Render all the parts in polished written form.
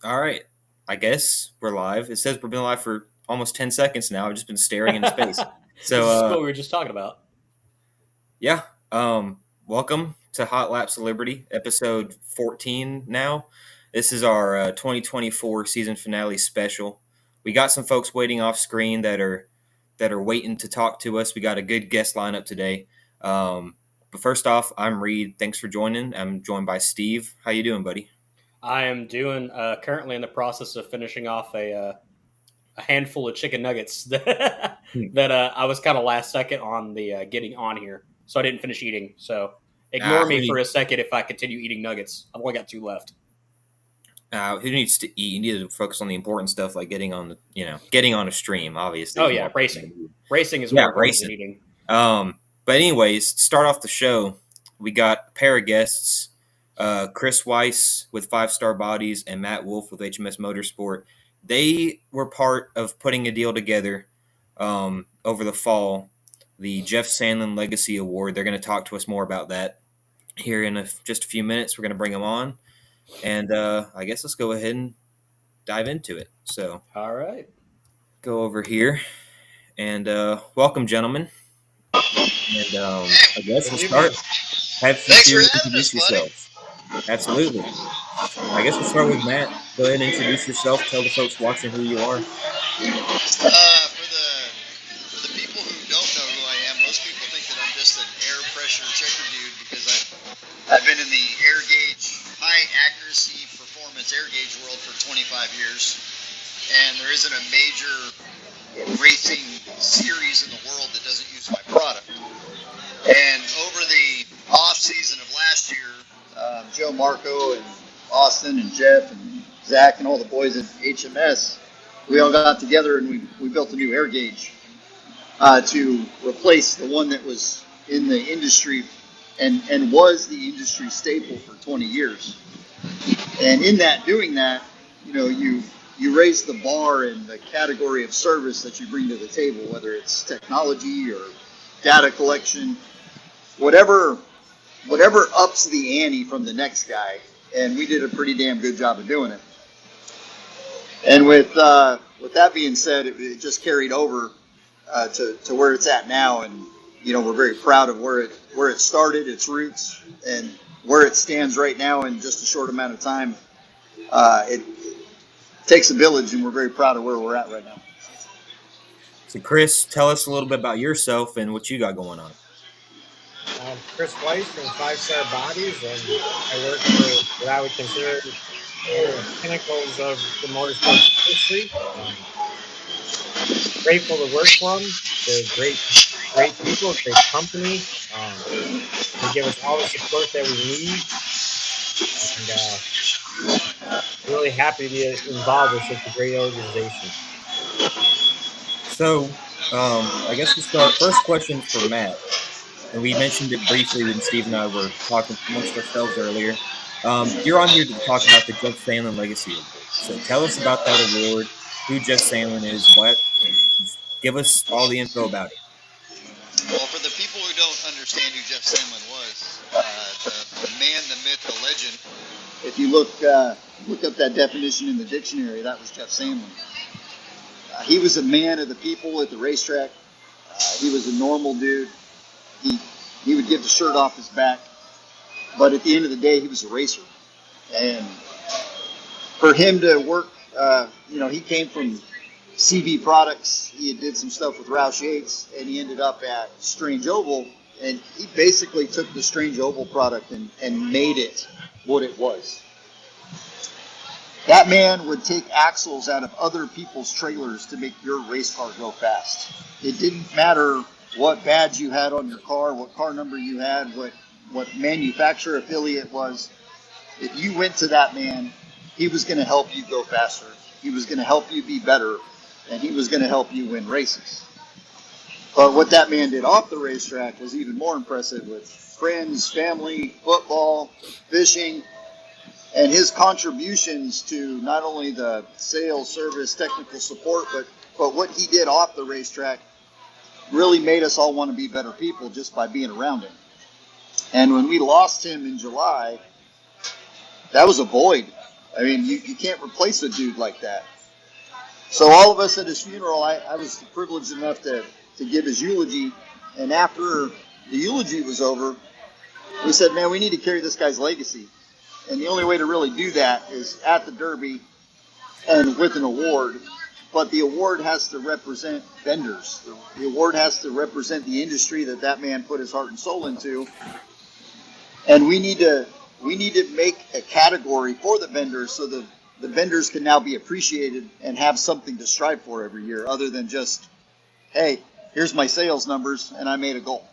All right. I guess we're live. It says we've been live for almost 10 seconds now. I've just been staring into space. This So, is what we were just talking about. yeah. Welcome to Hot Laps of Liberty, episode 14 now. This is our 2024 season finale special. We got some folks waiting off screen that are waiting to talk to us. We got a good guest lineup today. But first off, I'm Reed. Thanks for joining. I'm joined by Steve. How you doing, buddy? I am doing currently in the process of finishing off a handful of chicken nuggets that I was kind of last second on the getting on here, so I didn't finish eating. So ignore me for a second if I continue eating nuggets. I've only got 2 left. Who needs to eat? You need to focus on the important stuff, like getting on a stream. Obviously. Oh yeah, racing is more important than eating. But anyways, start off the show. We got a pair of guests, Chris Wiess with 5 Star Bodies and Matt Wolfe with HMS Motorsport. They were part of putting a deal together over the fall, the Jeff Sandlin Legacy Award. They're going to talk to us more about that here in just a few minutes. We're going to bring them on. And I guess let's go ahead and dive into it. So, all right, go over here and welcome, gentlemen. And I guess we'll start. Have you introduce yourself. Absolutely. I guess we'll start with Matt. Go ahead and introduce yourself. Tell the folks watching who you are. For the people who don't know who I am, most people think that I'm just an air pressure checker dude because I've been in the air gauge, high accuracy performance air gauge world for 25 years, and there isn't a major racing series in the world that doesn't use my product. And over the off season of last year, Joe Marco and Austin and Jeff and Zach and all the boys at HMS, we all got together and we built a new air gauge to replace the one that was in the industry and was the industry staple for 20 years. And in that, doing that, you raise the bar in the category of service that you bring to the table, whether it's technology or data collection, whatever ups the ante from the next guy. And we did a pretty damn good job of doing it. And with that being said, it just carried over to where it's at now, and we're very proud of where it started, its roots, and where it stands right now in just a short amount of time. It takes a village, and we're very proud of where we're at right now. So, Chris, tell us a little bit about yourself and what you got going on. I'm Chris Wiess from 5 Star Bodies, and I work for what I would consider the pinnacles of the motorsports industry. Grateful to work for them. They're great people, great company. They give us all the support that we need, and really happy to be involved with such a great organization. So, I guess we'll start. First question for Matt. And we mentioned it briefly when Steve and I were talking amongst ourselves earlier. You're on here to talk about the Jeff Sandlin Legacy Award. So tell us about that award, who Jeff Sandlin is, give us all the info about it. Well, for the people who don't understand who Jeff Sandlin was, the man, the myth, the legend, if you look up that definition in the dictionary, that was Jeff Sandlin. He was a man of the people at the racetrack. He was a normal dude. He would give the shirt off his back, but at the end of the day, he was a racer. And for him to work, he came from CV Products. He did some stuff with Roush Yates, and he ended up at Strange Oval. And he basically took the Strange Oval product and made it what it was. That man would take axles out of other people's trailers to make your race car go fast. It didn't matter what badge you had on your car, what car number you had, what manufacturer affiliate was. If you went to that man, he was going to help you go faster. He was going to help you be better, and he was going to help you win races. But what that man did off the racetrack was even more impressive, with friends, family, football, fishing, and his contributions to not only the sales, service, technical support, but what he did off the racetrack really made us all want to be better people just by being around him. And when we lost him in July, that was a void. I mean, you can't replace a dude like that. So all of us at his funeral, I was privileged enough to give his eulogy. And after the eulogy was over, we said, man, we need to carry this guy's legacy. And the only way to really do that is at the Derby and with an award. But the award has to represent vendors. The award has to represent the industry that man put his heart and soul into. And we need to make a category for the vendors so the vendors can now be appreciated and have something to strive for every year other than just, hey, here's my sales numbers and I made a goal.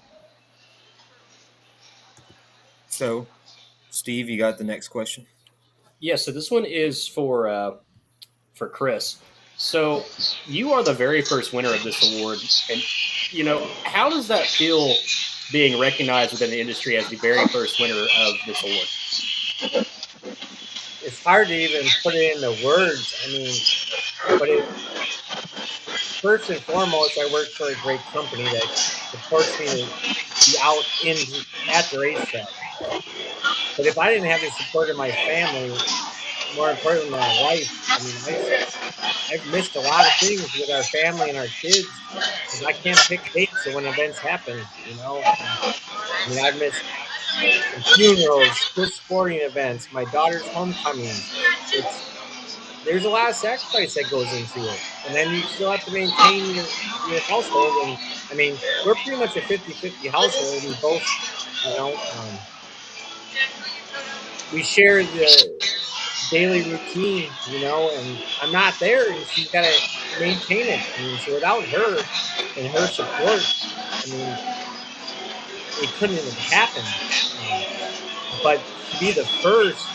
So, Steve, you got the next question? Yeah, so this one is for Chris. So you are the very first winner of this award. And, you know, how does that feel being recognized within the industry as the very first winner of this award? It's hard to even put it into words. I mean, but first and foremost, I work for a great company that supports me to be out at the racetrack. But if I didn't have the support of my family, more importantly, my wife, I mean, I've missed a lot of things with our family and our kids because I can't pick dates of when events happen, you know. I mean, I've missed funerals, good sporting events, my daughter's homecoming. There's a lot of sacrifice that goes into it. And then you still have to maintain your household. And, I mean, we're pretty much a 50-50 household. We both, you know, we share the daily routine, you know, and I'm not there, and she's got to maintain it. I mean, so without her and her support, I mean, it couldn't have happened. But to be the first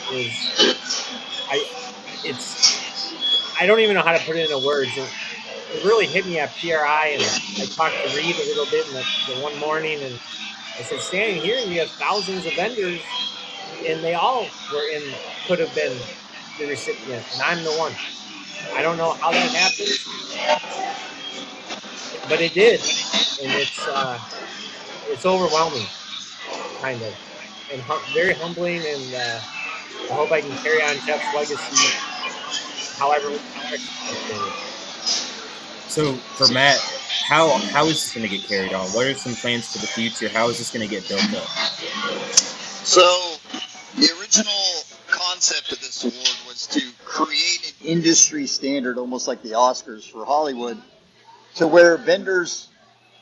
I don't even know how to put it into words. It really hit me at PRI, and I talked to Reed a little bit in the one morning, and I said, standing here, and you have thousands of vendors, and they all could have been the recipient, and I'm the one. I don't know how that happened, but it did, and it's overwhelming, kind of, and very humbling, and I hope I can carry on Jeff's legacy however. So for Matt, how is this going to get carried on? What are some plans for the future? How is this going to get built up? So the original concept of this award was to create an industry standard, almost like the Oscars for Hollywood, to where vendors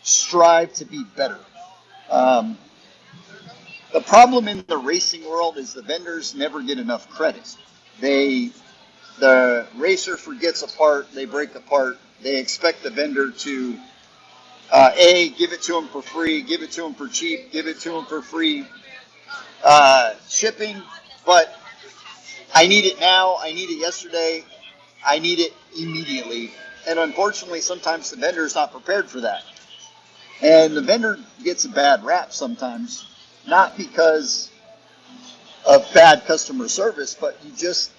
strive to be better. The problem in the racing world is the vendors never get enough credit. The racer forgets a part, they break the part, they expect the vendor to give it to them for free, give it to them for cheap, give it to them for free shipping, but I need it now, I need it yesterday, I need it immediately. And unfortunately, sometimes the vendor is not prepared for that. And the vendor gets a bad rap sometimes, not because of bad customer service, but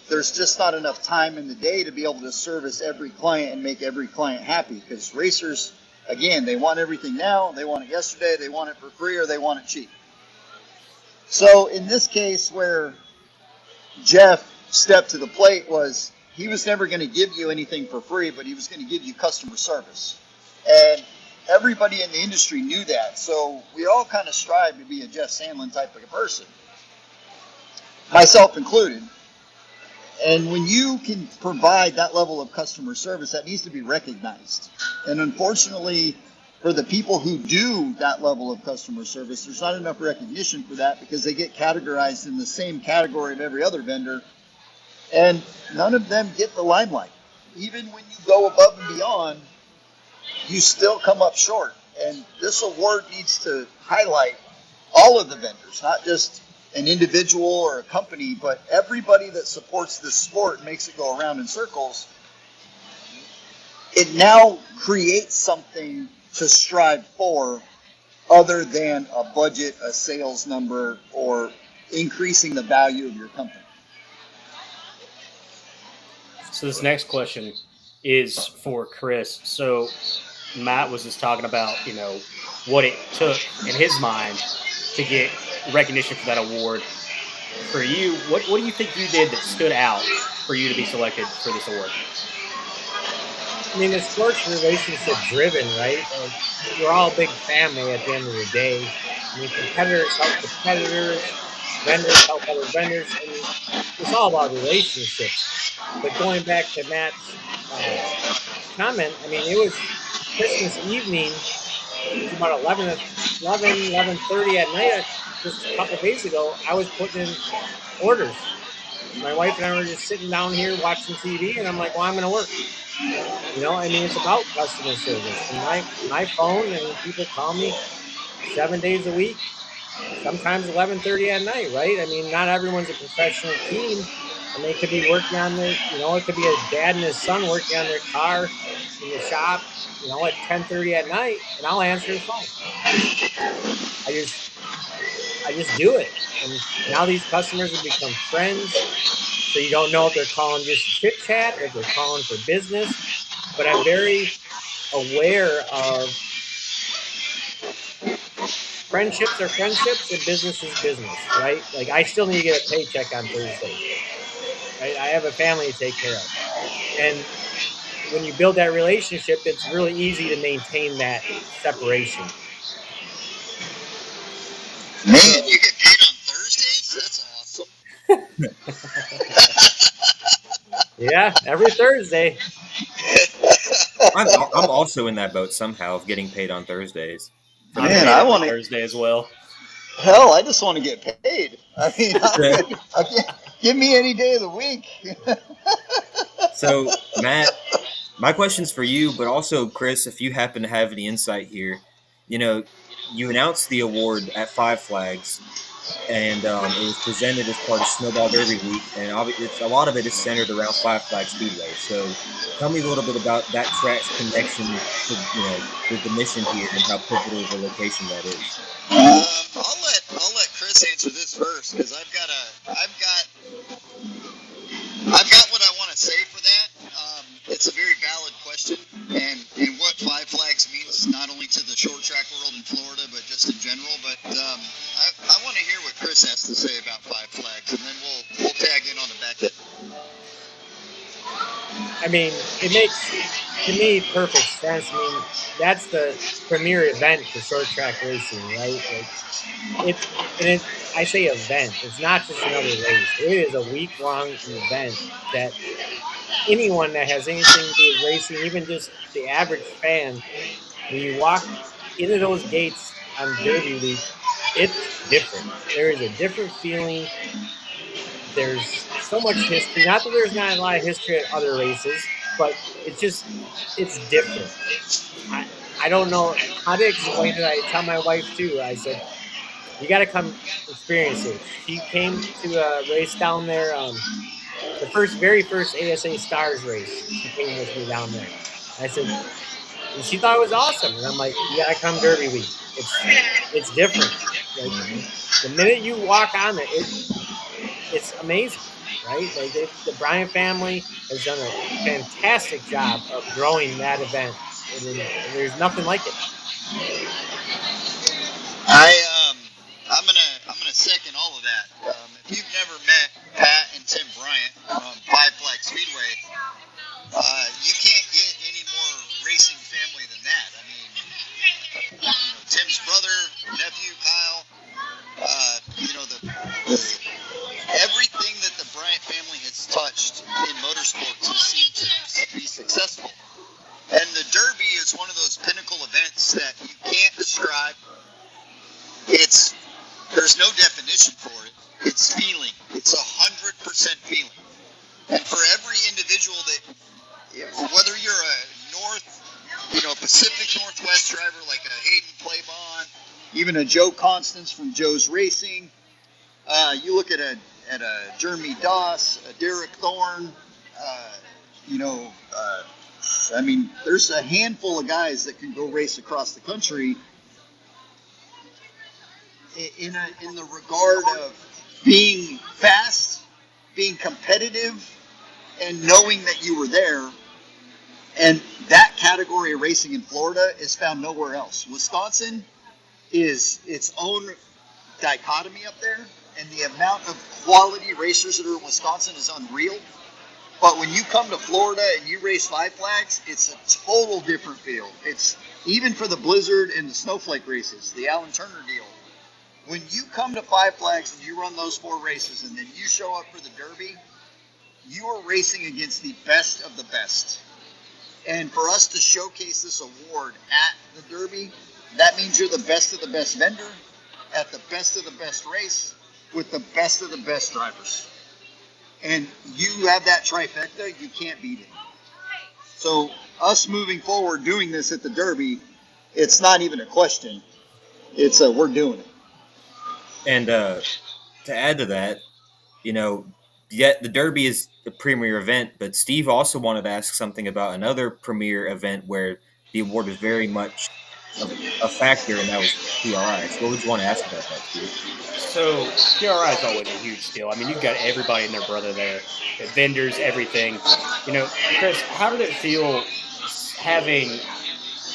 there's just not enough time in the day to be able to service every client and make every client happy. Because racers, again, they want everything now, they want it yesterday, they want it for free, or they want it cheap. So in this case where Jeff stepped to the plate he was never going to give you anything for free, but he was going to give you customer service. And everybody in the industry knew that. So we all kind of strive to be a Jeff Sandlin type of a person, myself included. And when you can provide that level of customer service, that needs to be recognized. And unfortunately, for the people who do that level of customer service, there's not enough recognition for that because they get categorized in the same category of every other vendor. And none of them get the limelight. Even when you go above and beyond, you still come up short. And this award needs to highlight all of the vendors, not just an individual or a company, but everybody that supports this sport and makes it go around in circles. It now creates something to strive for other than a budget, a sales number, or increasing the value of your company. So this next question is for Chris. So Matt was just talking about, you know, what it took in his mind to get recognition for that award. for you, what do you think you did that stood out for you to be selected for this award? I mean, it's sports relationship driven, right? Like, we're all a big family at the end of the day. I mean, competitors help competitors, vendors help other vendors. I mean, it's all about relationships. But going back to Matt's comment, I mean, it was Christmas evening. It was about 11:30 at night. Just a couple of days ago, I was putting in orders. My wife and I were just sitting down here watching TV, and I'm like, well, I'm going to work. I mean, it's about customer service. And my phone, I mean, people call me 7 days a week, sometimes 11:30 at night, right? I mean, not everyone's a professional team, and they could be working on their, it could be a dad and his son working on their car in the shop, at 10:30 at night, and I'll answer the phone. I just do it. And now these customers have become friends. So you don't know if they're calling just chit chat or if they're calling for business. But I'm very aware of friendships are friendships and business is business, right? Like, I still need to get a paycheck on Thursday. Right? I have a family to take care of. And when you build that relationship, it's really easy to maintain that separation. Man, you get paid on Thursdays? That's awesome. Yeah, every Thursday. I'm also in that boat somehow of getting paid on Thursdays. Man, I want Thursday as well. Hell, I just want to get paid. I mean, I can't, give me any day of the week. So, Matt, my question's for you, but also Chris, if you happen to have any insight here, you announced the award at Five Flags, and it was presented as part of Snowball Derby Week, and a lot of it is centered around Five Flags Speedway. So, tell me a little bit about that track's connection to with the mission here and how pivotal of a location that is. I'll let Chris answer this first, because I've got what I want to say for that. It's a very valid question, and what Five Flags means not only to the short track world in Florida, but just in general. But I want to hear what Chris has to say about Five Flags, and then we'll tag in on the back end. I mean, it makes, to me, perfect sense. I mean, that's the premier event for short track racing, right? I say event. It's not just another race. It is a week-long event that anyone that has anything to do with racing, even just the average fan, when you walk into those gates on Derby Week, it's different. There is a different feeling. There's so much history. Not that there's not a lot of history at other races, but it's different. I don't know how to explain it. I tell my wife too. I said, you got to come experience it. She came to a race down there, the very first ASA Stars race. She came with me down there. I said, and she thought it was awesome. And I'm like, you got to come Derby Week. It's different. Like, the minute you walk on it, it's amazing, right? Like, the Bryan family has done a fantastic job of growing that event, and there's nothing like it. I'm gonna second all of that. If you've never met Pat and Tim Bryant from Five Flags Speedway, you can't get any more racing family than that. I mean, Tim's brother, nephew Kyle, everything that the Bryant family has touched in motorsports has seemed to be successful. And the Derby is one of those pinnacle events that you can't describe. There's no definition for it. It's feeling. It's 100% feeling. And for every individual whether you're a Pacific Northwest driver like a Hayden Playbon, even a Joe Constance from Joe's Racing, you look at a Jeremy Doss, a Derek Thorne, I mean, there's a handful of guys that can go race across the country in the regard of being fast, being competitive, and knowing that you were there. And that category of racing in Florida is found nowhere else. Wisconsin is its own dichotomy up there. and the amount of quality racers that are in Wisconsin is unreal. But when you come to Florida and you race Five Flags, it's a total different feel. It's even for the Blizzard and the Snowflake races, the Alan Turner deal. When you come to Five Flags and you run those 4 races and then you show up for the Derby, you are racing against the best of the best. And for us to showcase this award at the Derby, that means you're the best of the best vendor at the best of the best race with the best of the best drivers. And you have that trifecta, you can't beat it. So us moving forward doing this at the Derby, it's not even a question. It's we're doing it. And to add to that, yet the Derby is the premier event, but Steve also wanted to ask something about another premier event where the award is very much a factor, and that was PRI. So what would you want to ask about that, Steve? So PRI is always a huge deal. I mean, you've got everybody and their brother there, the vendors, everything. Chris, how did it feel having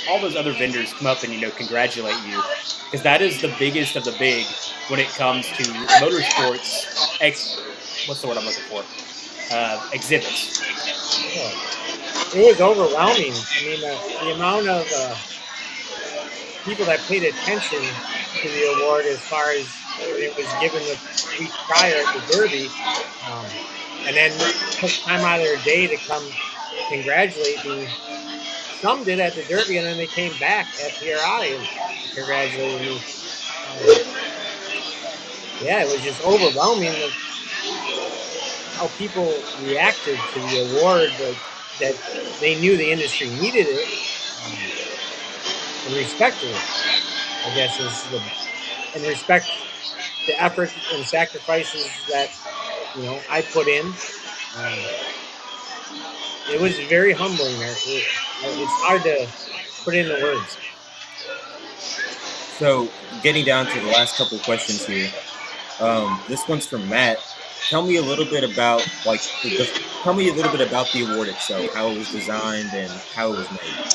all those other vendors come up and congratulate you? Because that is the biggest of the big when it comes to motorsports. What's the word I'm looking for? Exhibits. It was overwhelming. I mean, the amount of people that paid attention to the award as far as it was given the week prior at the Derby, and then took time out of their day to come congratulate me. Some did at the Derby, and then they came back at PRI and congratulated me. It was just overwhelming how people reacted to the award, that they knew the industry needed it and respected it, I guess, and respect the effort and sacrifices that I put in. It was very humbling there. It's hard to put into words. So, getting down to the last couple of questions here. This one's from Matt. Tell me a little bit about the award itself, how it was designed and how it was made.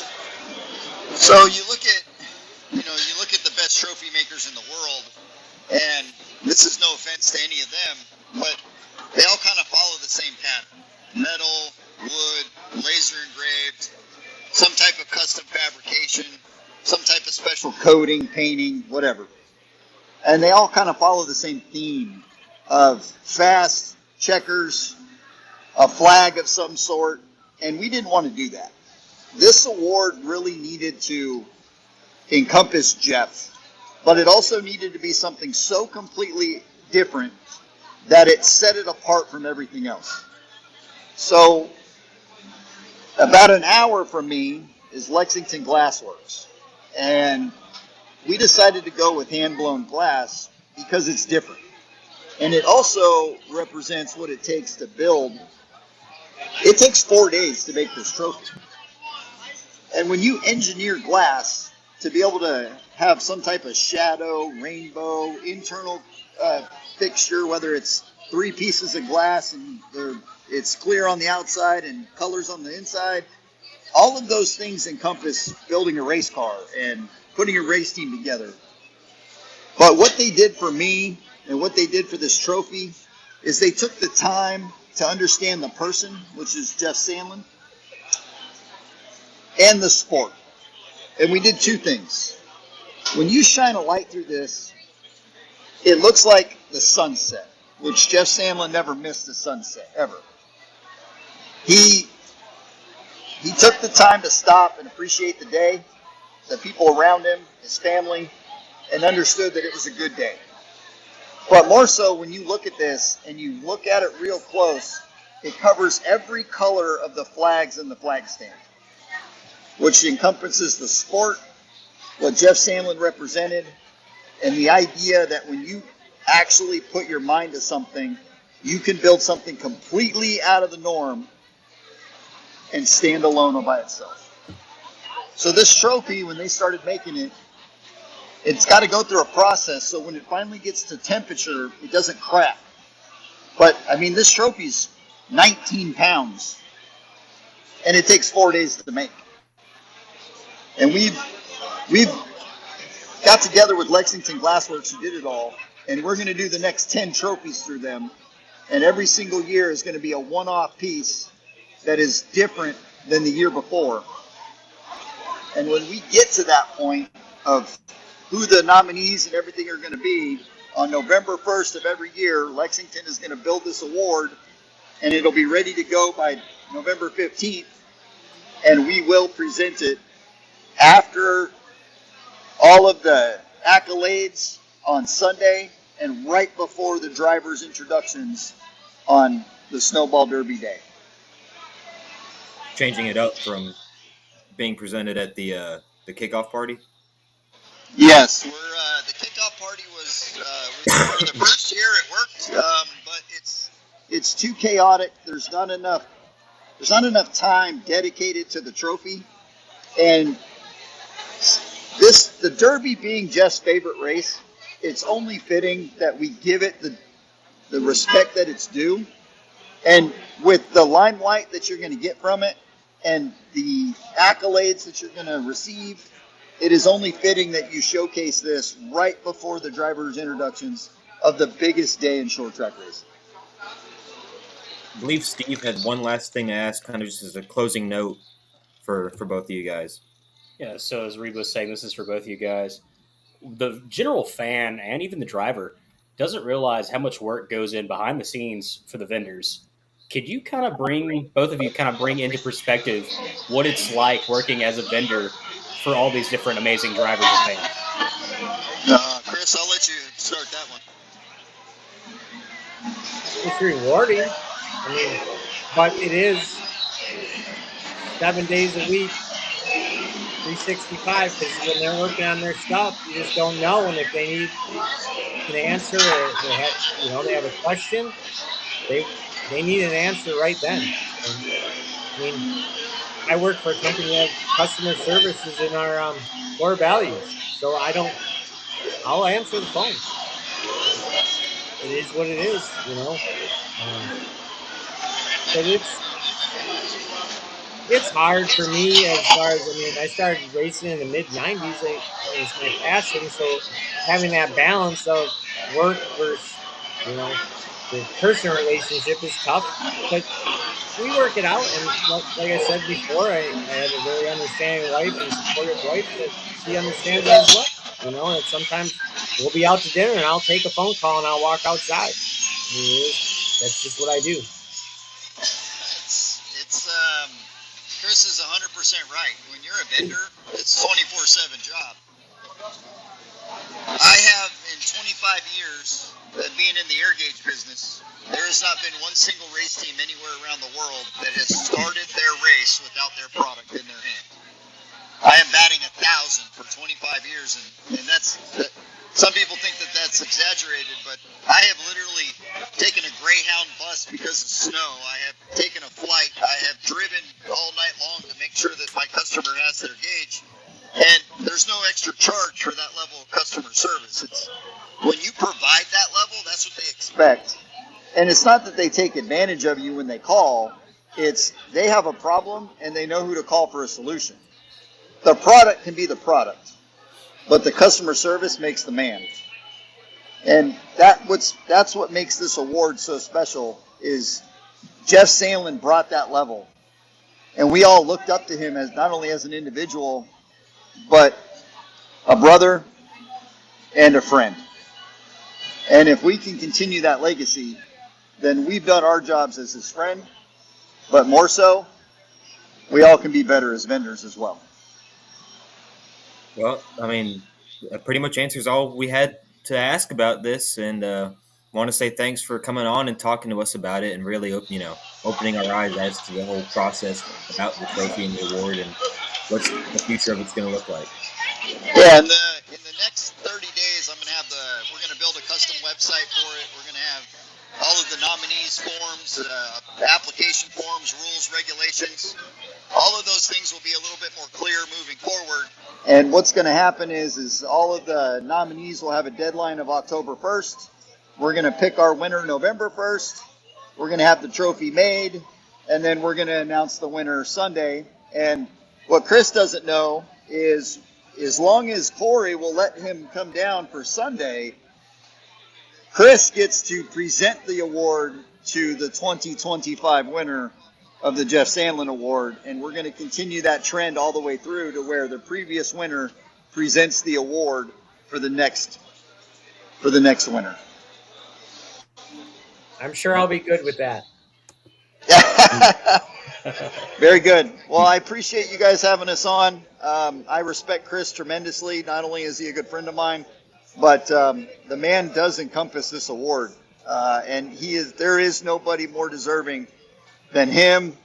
So you look at the best trophy makers in the world, and this is no offense to any of them, but they all kind of follow the same pattern: metal, wood, laser engraved, some type of custom fabrication, some type of special coating, painting, whatever. And they all kind of follow the same theme of fast, checkers, a flag of some sort, and we didn't want to do that. This award really needed to encompass Jeff, but it also needed to be something so completely different that it set it apart from everything else. So, about an hour from me is Lexington Glassworks, and we decided to go with hand-blown glass because it's different. And it also represents what it takes to build. It takes 4 days to make this trophy. And when you engineer glass to be able to have some type of shadow, rainbow, internal fixture, whether it's 3 pieces of glass and it's clear on the outside and colors on the inside, all of those things encompass building a race car and putting a race team together. But what they did for me and what they did for this trophy is they took the time to understand the person, which is Jeff Sandlin, and the sport. And we did 2 things. When you shine a light through this, it looks like the sunset, which Jeff Sandlin never missed a sunset, ever. He took the time to stop and appreciate the day, the people around him, his family, and understood that it was a good day. But more so, when you look at this and you look at it real close, it covers every color of the flags in the flag stand, which encompasses the sport, what Jeff Sandlin represented, and the idea that when you actually put your mind to something, you can build something completely out of the norm and stand alone all by itself. So this trophy, when they started making it, it's got to go through a process, so when it finally gets to temperature, it doesn't crack. But, I mean, this trophy's 19 pounds, and it takes 4 days to make. And we've got together with Lexington Glassworks, who did it all, and we're going to do the next 10 trophies through them. And every single year is going to be a one-off piece that is different than the year before. And when we get to that point of who the nominees and everything are going to be, on November 1st of every year, Lexington is going to build this award, and it'll be ready to go by November 15th, and we will present it after all of the accolades on Sunday and right before the drivers' introductions on the Snowball Derby Day. Changing it up from being presented at the kickoff party. Yes, the kickoff party was for the first year it worked, but it's too chaotic. There's not enough time dedicated to the trophy, and the Derby being Jeff's favorite race, it's only fitting that we give it the respect that it's due. And with the limelight that you're going to get from it and the accolades that you're going to receive, it is only fitting that you showcase this right before the drivers' introductions of the biggest day in short track racing. I believe Steve had one last thing to ask, kind of just as a closing note for both of you guys. Yeah, so as Reed was saying, this is for both of you guys. The general fan and even the driver doesn't realize how much work goes in behind the scenes for the vendors. Could you both of you bring into perspective what it's like working as a vendor for all these different amazing drivers and fans? Chris, I'll let you start that one. It's rewarding. I mean, but it is 7 days a week, 365, because when they're working on their stuff, you just don't know. And if they need an answer or they have a question, they need an answer right then. And, I mean, I work for a company that has customer services in our core values, so I'll answer the phone. It is what it is, but it's hard for me as far as, I started racing in the mid-90s. It was my passion, so having that balance of work versus, the personal relationship is tough, but we work it out. And like I said before, I have a very understanding wife and supportive wife that she understands that as well. And sometimes we'll be out to dinner and I'll take a phone call and I'll walk outside. That's just what I do. Chris is 100% right. When you're a vendor, it's a 24/7 job. I have, in 25 years being in the air gauge business, there has not been one single race team anywhere around the world that has started their race without their product in their hand. I am batting 1,000 for 25 years, and that's some people think that that's exaggerated, but I have literally taken a Greyhound bus because of snow. I have taken a flight. I have driven all night long to make sure that my customer has their gauge. And there's no extra charge for that level of customer service. It's when you provide that level, that's what they expect. And it's not that they take advantage of you when they call. It's they have a problem and they know who to call for a solution. The product can be the product, but the customer service makes the man. And that's what makes this award so special is Jeff Sandlin brought that level. And we all looked up to him as not only as an individual, but a brother and a friend. And if we can continue that legacy, then we've done our jobs as his friend, but more so, we all can be better as vendors as well. Well, that pretty much answers all we had to ask about this, and want to say thanks for coming on and talking to us about it and really, opening our eyes as to the whole process about the trophy and the award and what's the future of it's going to look like. Yeah, in the next 30 days, we're going to build a custom website for it. We're going to have all of the nominees forms, application forms, rules, regulations. All of those things will be a little bit more clear moving forward. And what's going to happen is all of the nominees will have a deadline of October 1st. We're going to pick our winner November 1st. We're going to have the trophy made, and then we're going to announce the winner Sunday. And what Chris doesn't know is as long as Corey will let him come down for Sunday, Chris gets to present the award to the 2025 winner of the Jeff Sandlin Award, and we're going to continue that trend all the way through to where the previous winner presents the award for the next winner. I'm sure I'll be good with that. Very good. Well, I appreciate you guys having us on. I respect Chris tremendously. Not only is he a good friend of mine, but the man does encompass this award, and there is nobody more deserving than him,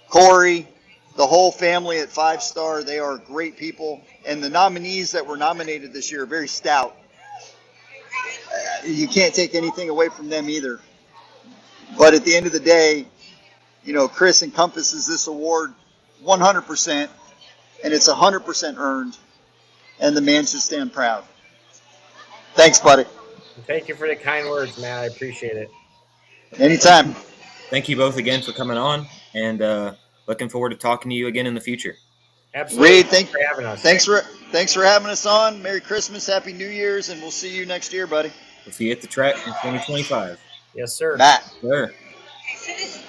Corey, the whole family at 5 Star. They are great people, and the nominees that were nominated this year are very stout. You can't take anything away from them either. But at the end of the day, Chris encompasses this award 100%, and it's 100% earned, and the man should stand proud. Thanks, buddy. Thank you for the kind words, Matt. I appreciate it. Anytime. Thank you both again for coming on, and looking forward to talking to you again in the future. Absolutely. Reed, thanks for having us. Thanks for having us on. Merry Christmas, Happy New Year's, and we'll see you next year, buddy. We'll see you at the track in 2025. Yes, sir. Matt. Sure.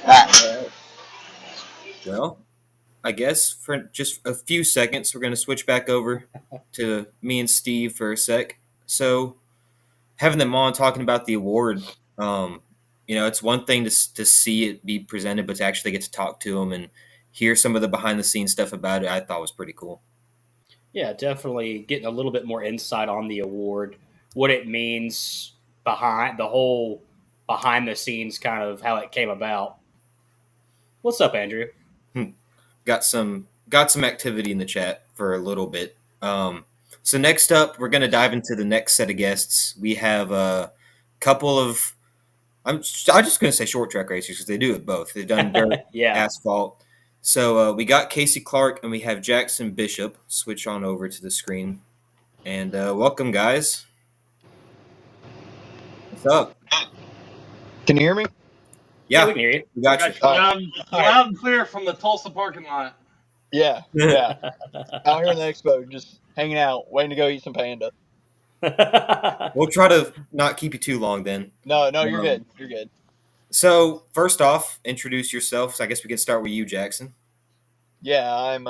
Matt. Well, I guess for just a few seconds, we're going to switch back over to me and Steve for a sec. So, having them on talking about the award, it's one thing to see it be presented, but to actually get to talk to them and hear some of the behind-the-scenes stuff about it, I thought was pretty cool. Yeah, definitely getting a little bit more insight on the award, what it means behind the whole behind-the-scenes kind of how it came about. What's up, Andrew? Got some activity in the chat for a little bit. So next up, we're going to dive into the next set of guests. We have a couple of, I'm just going to say short track racers because they do it both. They've done dirt, asphalt. So we got Casey Clark and we have Jaxon Bishop. Switch on over to the screen. And welcome, guys. What's up? Can you hear me? Yeah, we can hear you. We got you. Loud and clear from the Tulsa parking lot. Yeah. Out here in the expo, just hanging out, waiting to go eat some panda. We'll try to not keep you too long then. No, you're good. You're good. So first off, introduce yourself. So I guess we can start with you, Jaxon. Yeah, I'm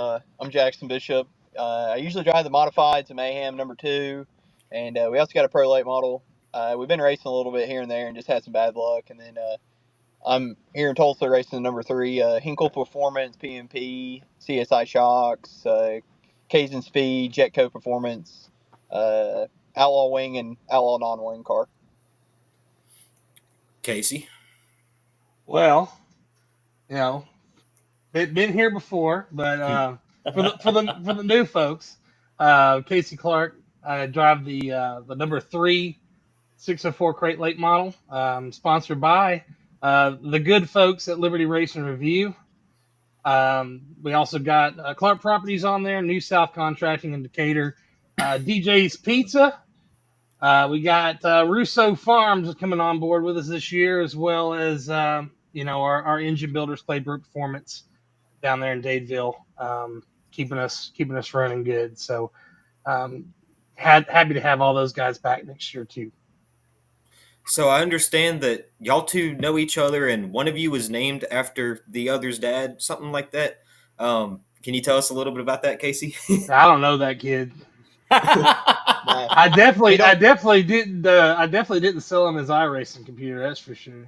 Jaxon Bishop. I usually drive the Modifieds of Mayhem number 2, and we also got a pro late model. We've been racing a little bit here and there, and just had some bad luck. And then I'm here in Tulsa racing the number 3, Hinkle Performance, PMP, CSI Shocks, Kazan Speed, Jetco Performance, Outlaw Wing, and Outlaw Non-Wing car. Casey. Well, been here before, but for the new folks, Casey Clark, I drive the number 3 604 crate late model, sponsored by the good folks at Liberty Racing Review. We also got Clark Properties on there, New South Contracting in Decatur, DJ's Pizza. We got Russo Farms coming on board with us this year, as well as our engine builders Claybrook Performance down there in Dadeville, keeping us running good. So happy to have all those guys back next year too. So I understand that y'all two know each other, and one of you was named after the other's dad, something like that. Can you tell us a little bit about that, Casey? I don't know that kid. I definitely didn't sell him his iRacing computer. That's for sure.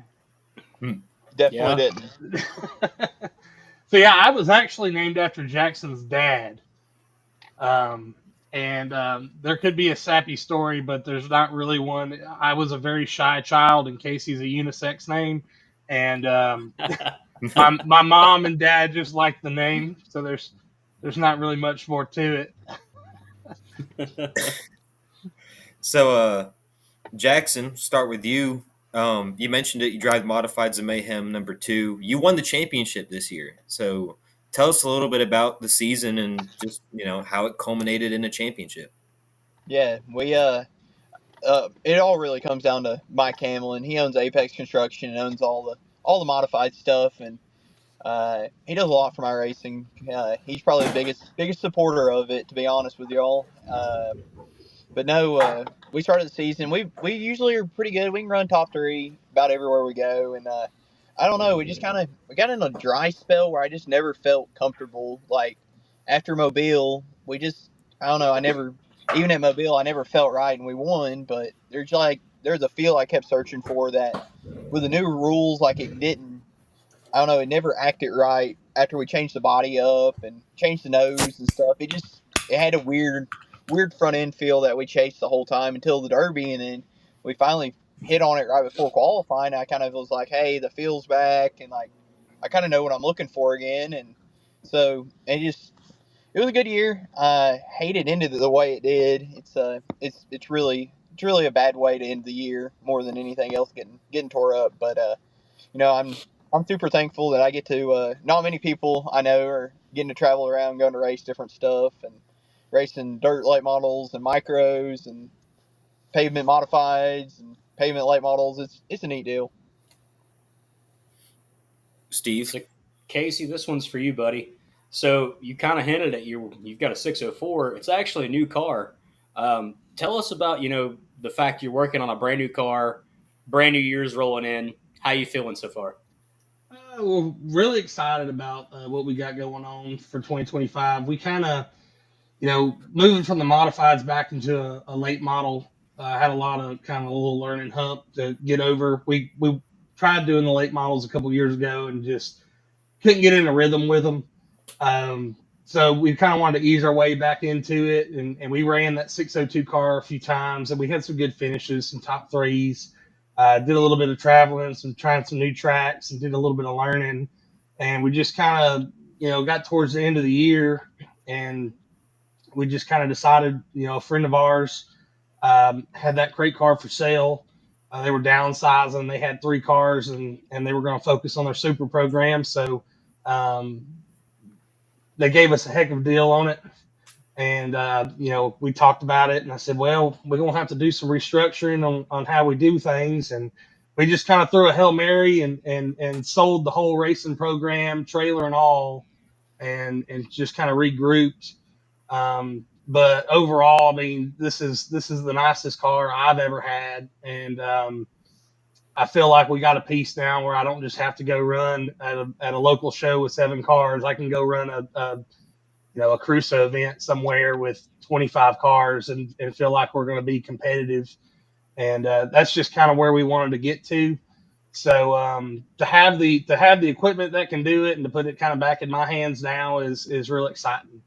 Definitely didn't. So yeah, I was actually named after Jackson's dad. And there could be a sappy story, but there's not really one. I was a very shy child, and Casey's a unisex name. And my mom and dad just liked the name, so there's not really much more to it. So, Jaxon, start with you. You mentioned it. You drive Modifieds of Mayhem number 2. You won the championship this year. So tell us a little bit about the season and just, how it culminated in a championship. Yeah, we it all really comes down to Mike Hamlin. He owns Apex Construction and owns all the modified stuff, and he does a lot for my racing. He's probably the biggest supporter of it, to be honest with y'all. but no, we started the season. We usually are pretty good. We can run top 3 about everywhere we go, and I don't know. We got in a dry spell where I just never felt comfortable. Like after Mobile, I don't know. I never even at Mobile I never felt right, and we won. But there's a feel I kept searching for that with the new rules. Like it didn't. I don't know. It never acted right after we changed the body up and changed the nose and stuff. It had a weird front end feel that we chased the whole time until the Derby, and then we finally hit on it right before qualifying. I kind of was like, hey, the feel's back, and like I kind of know what I'm looking for again, and so it was a good year. I hate it ended the way it did. It's really a bad way to end the year more than anything else getting tore up. But I'm super thankful that I get to. Not many people I know are getting to travel around, going to race different stuff, and racing dirt late models and micros and pavement modifieds and pavement late models. It's a neat deal. Steve? So, Casey, this one's for you, buddy. So you kind of hinted at you've got a 604. It's actually a new car. Tell us about the fact you're working on a brand new car, brand new year's rolling in. How you feeling so far? We're really excited about what we got going on for 2025. We kind of, moving from the modifieds back into a late model, had a lot of kind of a little learning hump to get over. We tried doing the late models a couple years ago and just couldn't get in a rhythm with them. So we kind of wanted to ease our way back into it, and we ran that 602 car a few times, and we had some good finishes, some top 3s. Did a little bit of traveling, trying some new tracks, and did a little bit of learning. And we just kind of, got towards the end of the year, and we just kind of decided, a friend of ours had that crate car for sale. They were downsizing. They had 3 cars, and they were going to focus on their super program. So they gave us a heck of a deal on it. And, we talked about it, and I said, well, we're going to have to do some restructuring on how we do things. And we just kind of threw a Hail Mary and sold the whole racing program, trailer and all, and just kind of regrouped. But overall, I mean, this is the nicest car I've ever had. And I feel like we got a piece now where I don't just have to go run at a local show with 7 cars. I can go run a Crusoe event somewhere with 25 cars and feel like we're going to be competitive. And that's just kind of where we wanted to get to. So to have the equipment that can do it and to put it kind of back in my hands now is really exciting.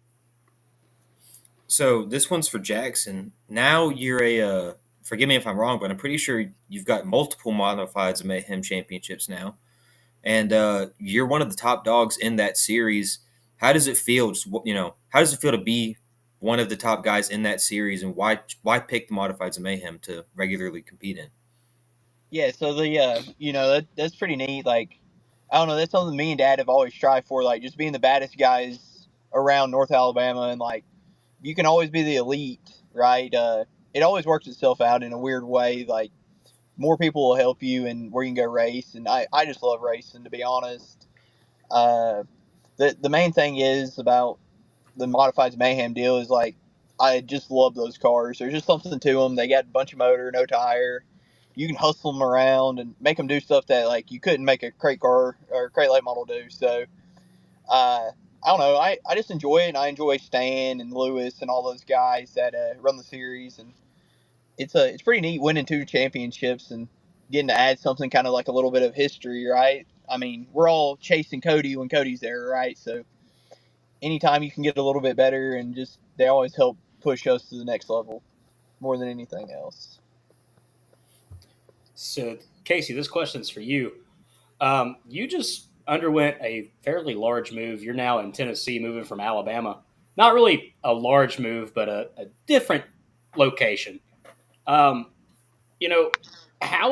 So this one's for Jaxon. Now you're forgive me if I'm wrong, but I'm pretty sure you've got multiple Modifieds of Mayhem championships now. And you're one of the top dogs in that series. How does it feel? How does it feel to be one of the top guys in that series, and why pick the Modifieds of Mayhem to regularly compete in? Yeah, so that's pretty neat. Like, I don't know, that's something me and Dad have always strived for. Like, just being the baddest guys around North Alabama, and like, you can always be the elite, right? It always works itself out in a weird way. Like, more people will help you and where you can go race, and I just love racing, to be honest. The main thing is about the Modifieds Mayhem deal is like, I just love those cars. There's just something to them. They got a bunch of motor, no tire. You can hustle them around and make them do stuff that like you couldn't make a crate car or crate late model do. So I don't know. I just enjoy it, and I enjoy Stan and Lewis and all those guys that run the series, and it's pretty neat winning 2 championships and getting to add something kind of like a little bit of history, right? I mean, we're all chasing Cody when Cody's there, right? So anytime you can get a little bit better, and just they always help push us to the next level more than anything else. So, Casey, this question's for you. You just underwent a fairly large move. You're now in Tennessee, moving from Alabama. Not really a large move, but a different location. How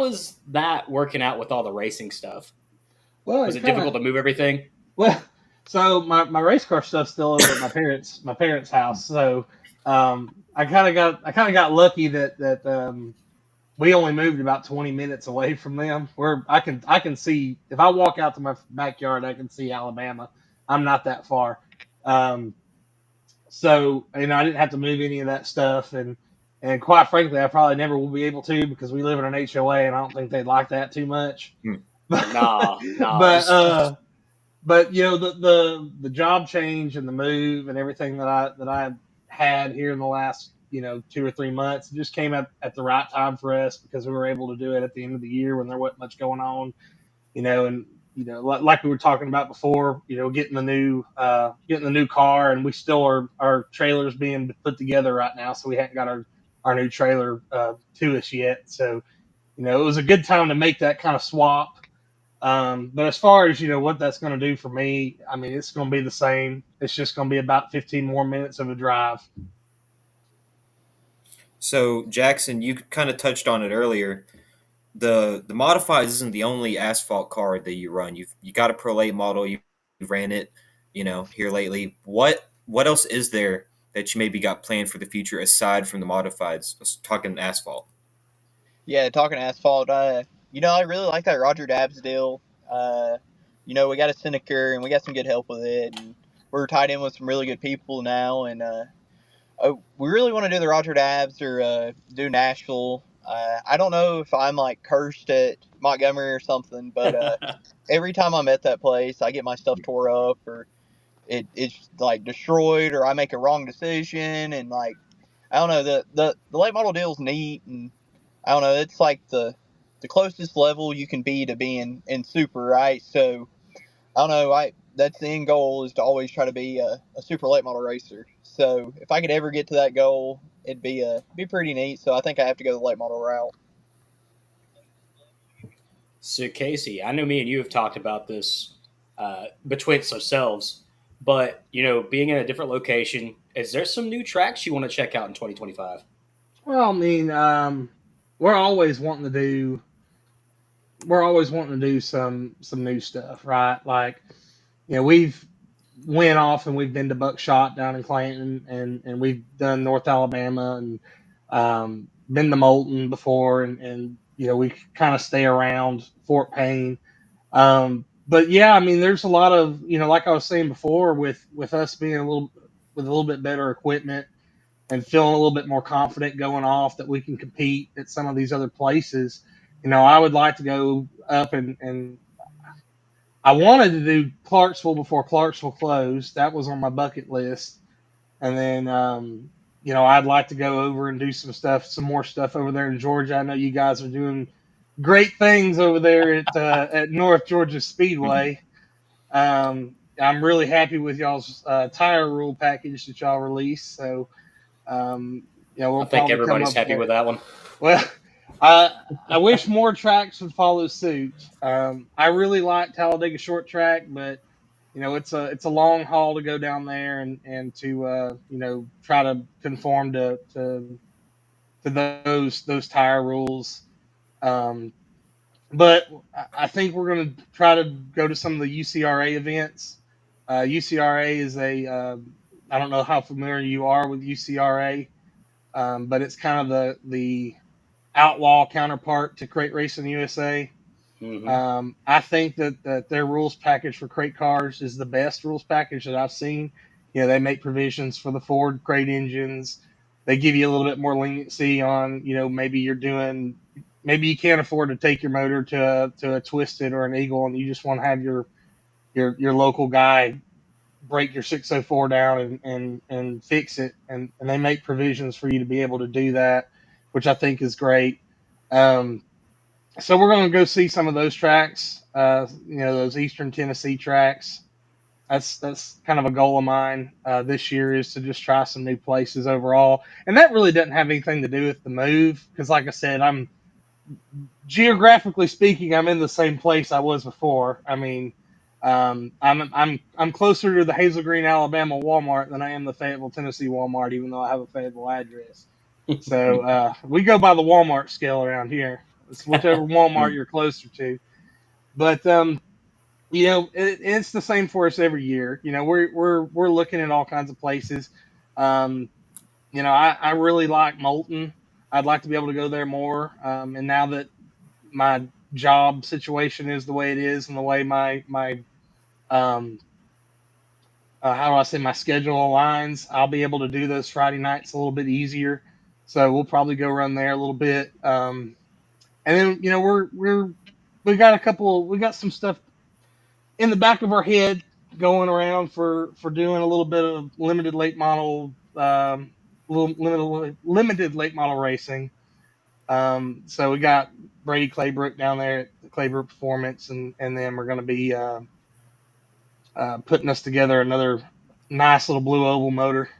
is that working out with all the racing stuff? Well, Was it difficult to move everything? Well, so my race car stuff's still over at my parents' house. So I kind of got lucky that we only moved about 20 minutes away from them. Where I can see, if I walk out to my backyard, I can see Alabama. I'm not that far. So I didn't have to move any of that stuff, and And quite frankly, I probably never will be able to because we live in an HOA, and I don't think they'd like that too much. Hmm. Nah. But the job change and the move and everything that I had here in the last 2 or 3 months, it just came at the right time for us because we were able to do it at the end of the year when there wasn't much going on, and like we were talking about before, getting the new car, and we still are our trailers being put together right now, so we haven't got our new trailer to us yet. So it was a good time to make that kind of swap. But as far as what that's going to do for me, I mean, it's going to be the same. It's just going to be about 15 more minutes of a drive. So Jaxon, you kind of touched on it earlier. The Modifieds isn't the only asphalt car that you run. You got a Pro Late model. You ran it, here lately. What else is there that you maybe got planned for the future aside from the Modifieds? Let's talking asphalt. Yeah, talking asphalt, I really like that Roger Dabbs deal. We got a Seneca and we got some good help with it, and we're tied in with some really good people now, and we really want to do the Roger Dabbs or do Nashville. I don't know if I'm like cursed at Montgomery or something, but every time I'm at that place, I get my stuff tore up or it's like destroyed, or I make a wrong decision, and like I don't know, the late model deal's neat, and I don't know, it's like the closest level you can be to being in super, right? So I don't know, that's the end goal, is to always try to be a super late model racer. So if I could ever get to that goal, it'd be pretty neat. So I think I have to go the late model route. So Casey, I know me and you have talked about this between ourselves, but being in a different location, is there some new tracks you want to check out in 2025? Well, I mean, we're always wanting to do some new stuff, right? Like, we've went off and we've been to Buckshot down in Clanton, and we've done North Alabama, and been to Moulton before, and we kind of stay around Fort Payne. But yeah, I mean, there's a lot of like I was saying before, with us being with a little bit better equipment and feeling a little bit more confident going off that we can compete at some of these other places. I would like to go up, and I wanted to do Clarksville before Clarksville closed. That was on my bucket list. And then, I'd like to go over and do some more stuff over there in Georgia. I know you guys are doing great things over there at North Georgia Speedway. I'm really happy with y'all's tire rule package that y'all released. So, we'll I think probably come everybody's up happy there. with that one. Well, I wish more tracks would follow suit. I really like Talladega Short Track, but it's a long haul to go down there and to try to conform to those tire rules. Um, but I think we're going to try to go to some of the UCRA events. UCRA is I don't know how familiar you are with UCRA, but it's kind of the outlaw counterpart to Crate Racing USA. Mm-hmm. I think that their rules package for crate cars is the best rules package that I've seen. They make provisions for the Ford crate engines. They give you a little bit more leniency on, maybe you can't afford to take your motor to a Twisted or an Eagle, and you just want to have your local guy break your 604 down and fix it. And they make provisions for you to be able to do that, which I think is great. So we're going to go see some of those tracks, those Eastern Tennessee tracks. That's kind of a goal of mine this year, is to just try some new places overall. And that really doesn't have anything to do with the move, because like I said, I'm geographically speaking, I'm in the same place I was before. I mean, I'm closer to the Hazel Green, Alabama Walmart than I am the Fayetteville, Tennessee Walmart, even though I have a Fayetteville address. So we go by the Walmart scale around here. It's whichever Walmart you're closer to. But it's the same for us every year. We're looking at all kinds of places. I really like Moulton. I'd like to be able to go there more. And now that my job situation is the way it is, and the way my um, how do I say, my schedule aligns, I'll be able to do those Friday nights a little bit easier. so we'll probably go run there a little bit. And then we got some stuff in the back of our head going around for doing a little bit of limited late model, limited late model racing. So we got Brady Claybrook down there at the Claybrook Performance, and then we're going to be putting us together another nice little blue oval motor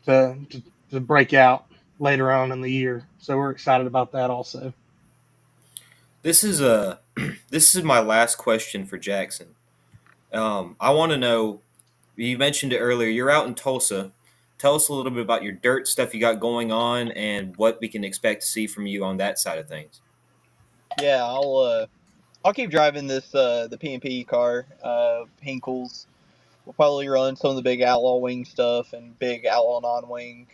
to, to to break out later on in the year. So we're excited about that also. This is this is my last question for Jaxon. I want to know. You mentioned it earlier. You're out in Tulsa. Tell us a little bit about your dirt stuff you got going on and what we can expect to see from you on that side of things. Yeah, I'll keep driving this the P&P car, Hinkles. We'll probably run some of the big Outlaw Wing stuff and big Outlaw Non-Wing.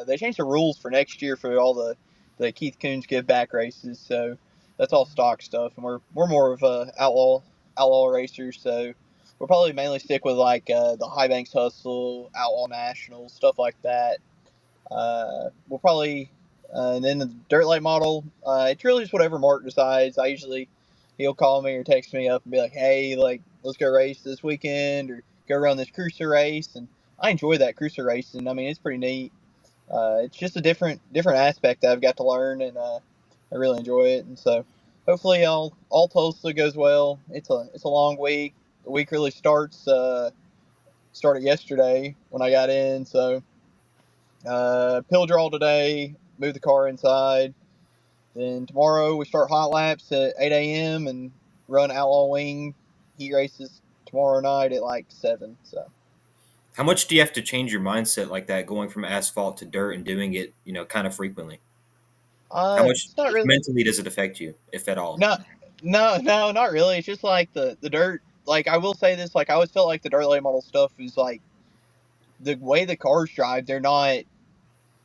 They changed the rules for next year for all the Keith Coons Give Back races, so that's all stock stuff, and we're more of outlaw racers, so we'll probably mainly stick with like the High Banks Hustle, Outlaw Nationals, stuff like that. We'll probably and then the dirt late model. It's really just whatever Mark decides. He'll call me or text me up and be like, "Hey, like let's go race this weekend or go run this cruiser race." And I enjoy that cruiser racing. I mean, it's pretty neat. It's just a different aspect that I've got to learn, and I really enjoy it. And so hopefully all Tulsa goes well. It's a long week. The week really started yesterday when I got in. So pill draw today, move the car inside. Then tomorrow we start hot laps at 8 a.m. and run Outlaw Wing heat races tomorrow night at like 7. So How much do you have to change your mindset like that, going from asphalt to dirt and doing it, kind of frequently? How much it's not really. mentally does it affect you, if at all? No, no, not really. It's just like the dirt. Like I will say this, like I always felt like the dirt late model stuff is like the way the cars drive. They're not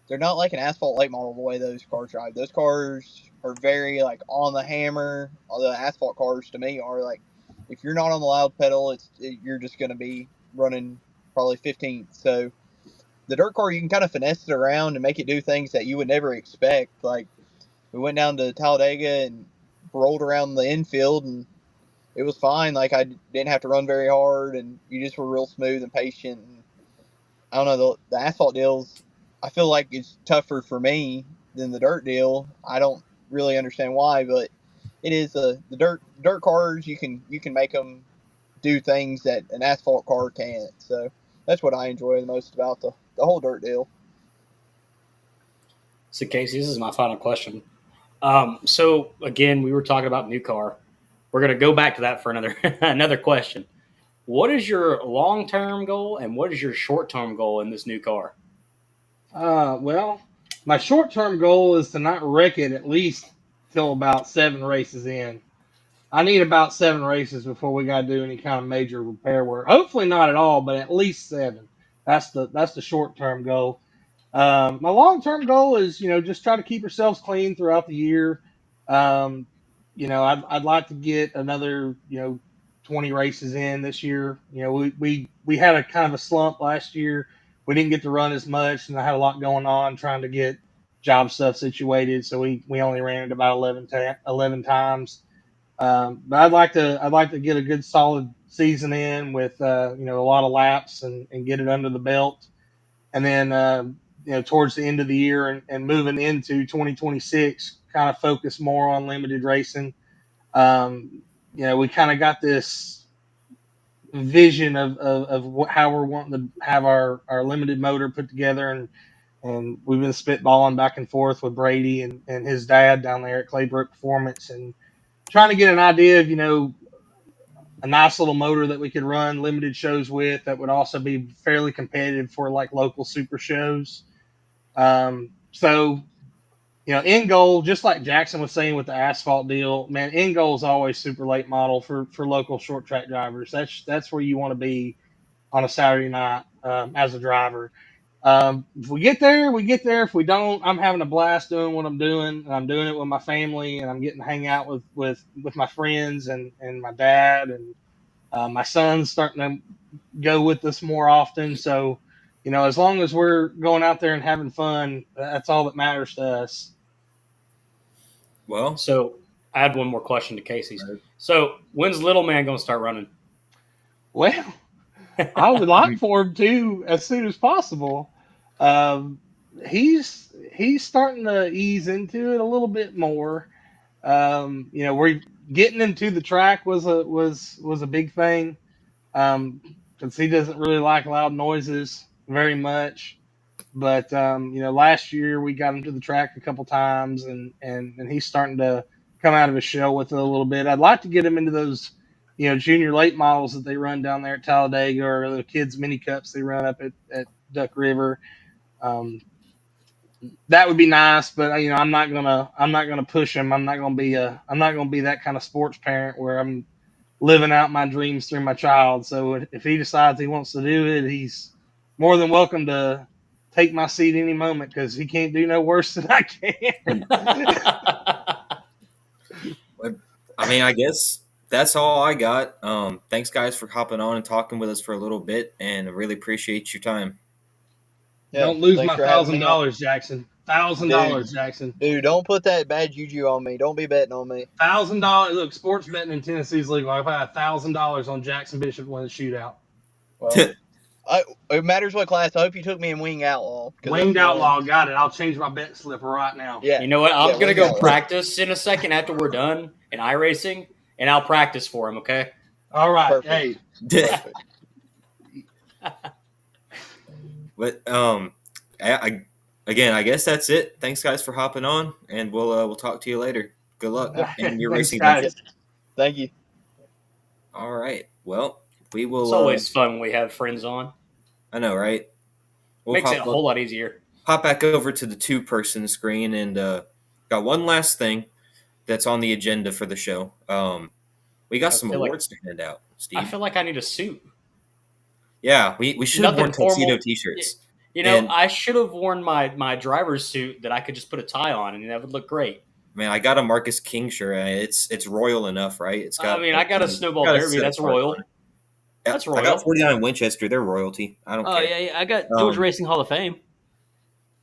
like an asphalt late model the way those cars drive. Those cars are very like on the hammer. All the asphalt cars to me are like, if you're not on the loud pedal, you're just going to be running probably 15th. So the dirt car, you can kind of finesse it around and make it do things that you would never expect. Like we went down to Talladega and rolled around the infield and it was fine. Like I didn't have to run very hard and you just were real smooth and patient. And I don't know, the asphalt deals, I feel like it's tougher for me than the dirt deal. I don't really understand why, but it is the dirt cars. You can make them do things that an asphalt car can't. So that's what I enjoy the most about the whole dirt deal. So Casey, this is my final question. So again, we were talking about new car. We're going to go back to that for another another question. What is your long term goal and what is your short term goal in this new car? Well, my short term goal is to not wreck it at least till about 7 races in. I need about 7 races before we got to do any kind of major repair work. Hopefully not at all, but at least 7. That's the short term goal. My long term goal is just try to keep ourselves clean throughout the year. Um, I'd like to get another 20 races in this year. We had a kind of a slump last year. We didn't get to run as much, and I had a lot going on trying to get job stuff situated. So we only ran it about 11 times. But I'd like to get a good solid season in with a lot of laps and get it under the belt, and then towards the end of the year and moving into 2026, kind of focus more on limited racing. We kind of got this vision of how we're wanting to have our limited motor put together, and we've been spitballing back and forth with Brady and his dad down there at Claybrook Performance and trying to get an idea of a nice little motor that we could run limited shows with that would also be fairly competitive for like local super shows. So end goal, just like Jaxon was saying with the asphalt deal, man, end goal is always super late model for local short track drivers. That's where you want to be on a Saturday night as a driver. If we get there, we get there. If we don't, I'm having a blast doing what I'm doing, and I'm doing it with my family, and I'm getting to hang out with my friends and my dad, and my son's starting to go with us more often. So as long as we're going out there and having fun, that's all that matters to us. Well, So I had one more question to Casey's. Right. So when's Little Man going to start running? Well, I would like for him to as soon as possible. He's starting to ease into it a little bit more. We're getting into the track was a big thing, because he doesn't really like loud noises very much. But last year we got him to the track a couple times, and he's starting to come out of his shell with it a little bit. I'd like to get him into those, junior late models that they run down there at Talladega, or the kids mini cups they run up at Duck River. That would be nice, but I'm not gonna push him. I'm not gonna be that kind of sports parent where I'm living out my dreams through my child. So if he decides he wants to do it, he's more than welcome to take my seat any moment, because he can't do no worse than I can. I mean, I guess that's all I got. Thanks, guys, for hopping on and talking with us for a little bit, and I really appreciate your time. Yeah, Don't lose thanks my for having me on. $1,000, Jackson. $1,000, Jackson. Dude, don't put that bad juju on me. Don't be betting on me. $1,000. Look, sports betting in Tennessee is legal. I've had $1,000 on Jaxon Bishop winning the shootout. Well, it matters what class. I hope you took me in Wing Outlaw. Winged Outlaw, got it. I'll change my bet slip right now. Yeah. You know what? I'm going to Winged go Outlaw. practice in a second after we're done in iRacing, and I'll practice for him, okay? All right. Perfect. Hey. Perfect. But I guess that's it. Thanks, guys, for hopping on, and we'll talk to you later. Good luck in your Thanks, racing guys. adventures. Thank you. All right. Well, we will. It's always fun when we have friends on. I know, right? We'll Makes it a whole lot easier. Hop back over to the 2-person screen, and got one last thing that's on the agenda for the show. We got some awards to hand out, Steve. I feel like I need a suit. Yeah, we should have worn Nothing tuxedo formal. T-shirts. I should have worn my driver's suit that I could just put a tie on, and that would look great. Man, I got a Marcus King shirt. It's royal enough, right? It's got. I got a Snowball Derby. That's royal. Yeah, That's royal. I got 49 Winchester. They're royalty. I don't care. Oh yeah, I got Georgia Racing Hall of Fame.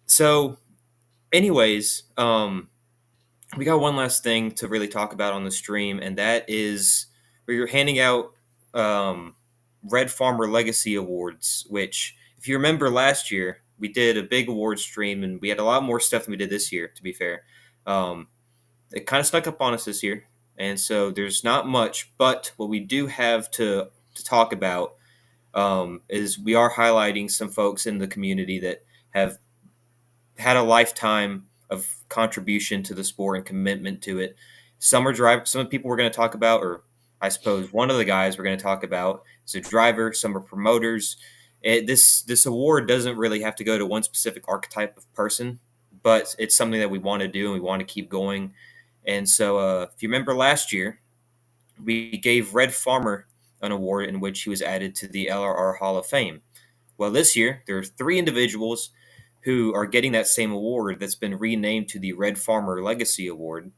So, anyways, we got one last thing to really talk about on the stream, and that is where you're handing out Red Farmer Legacy Awards, which, if you remember last year, we did a big award stream, and we had a lot more stuff than we did this year, to be fair. It kind of snuck up on us this year, and so there's not much, but what we do have to talk about is we are highlighting some folks in the community that have had a lifetime of contribution to the sport and commitment to it. Some people we're going to talk about, or I suppose one of the guys we're going to talk about is a driver. Some are promoters. This award doesn't really have to go to one specific archetype of person, but it's something that we want to do and we want to keep going. And so if you remember last year, we gave Red Farmer an award in which he was added to the LRR Hall of Fame. Well, this year, there are 3 individuals who are getting that same award that's been renamed to the Red Farmer Legacy Award.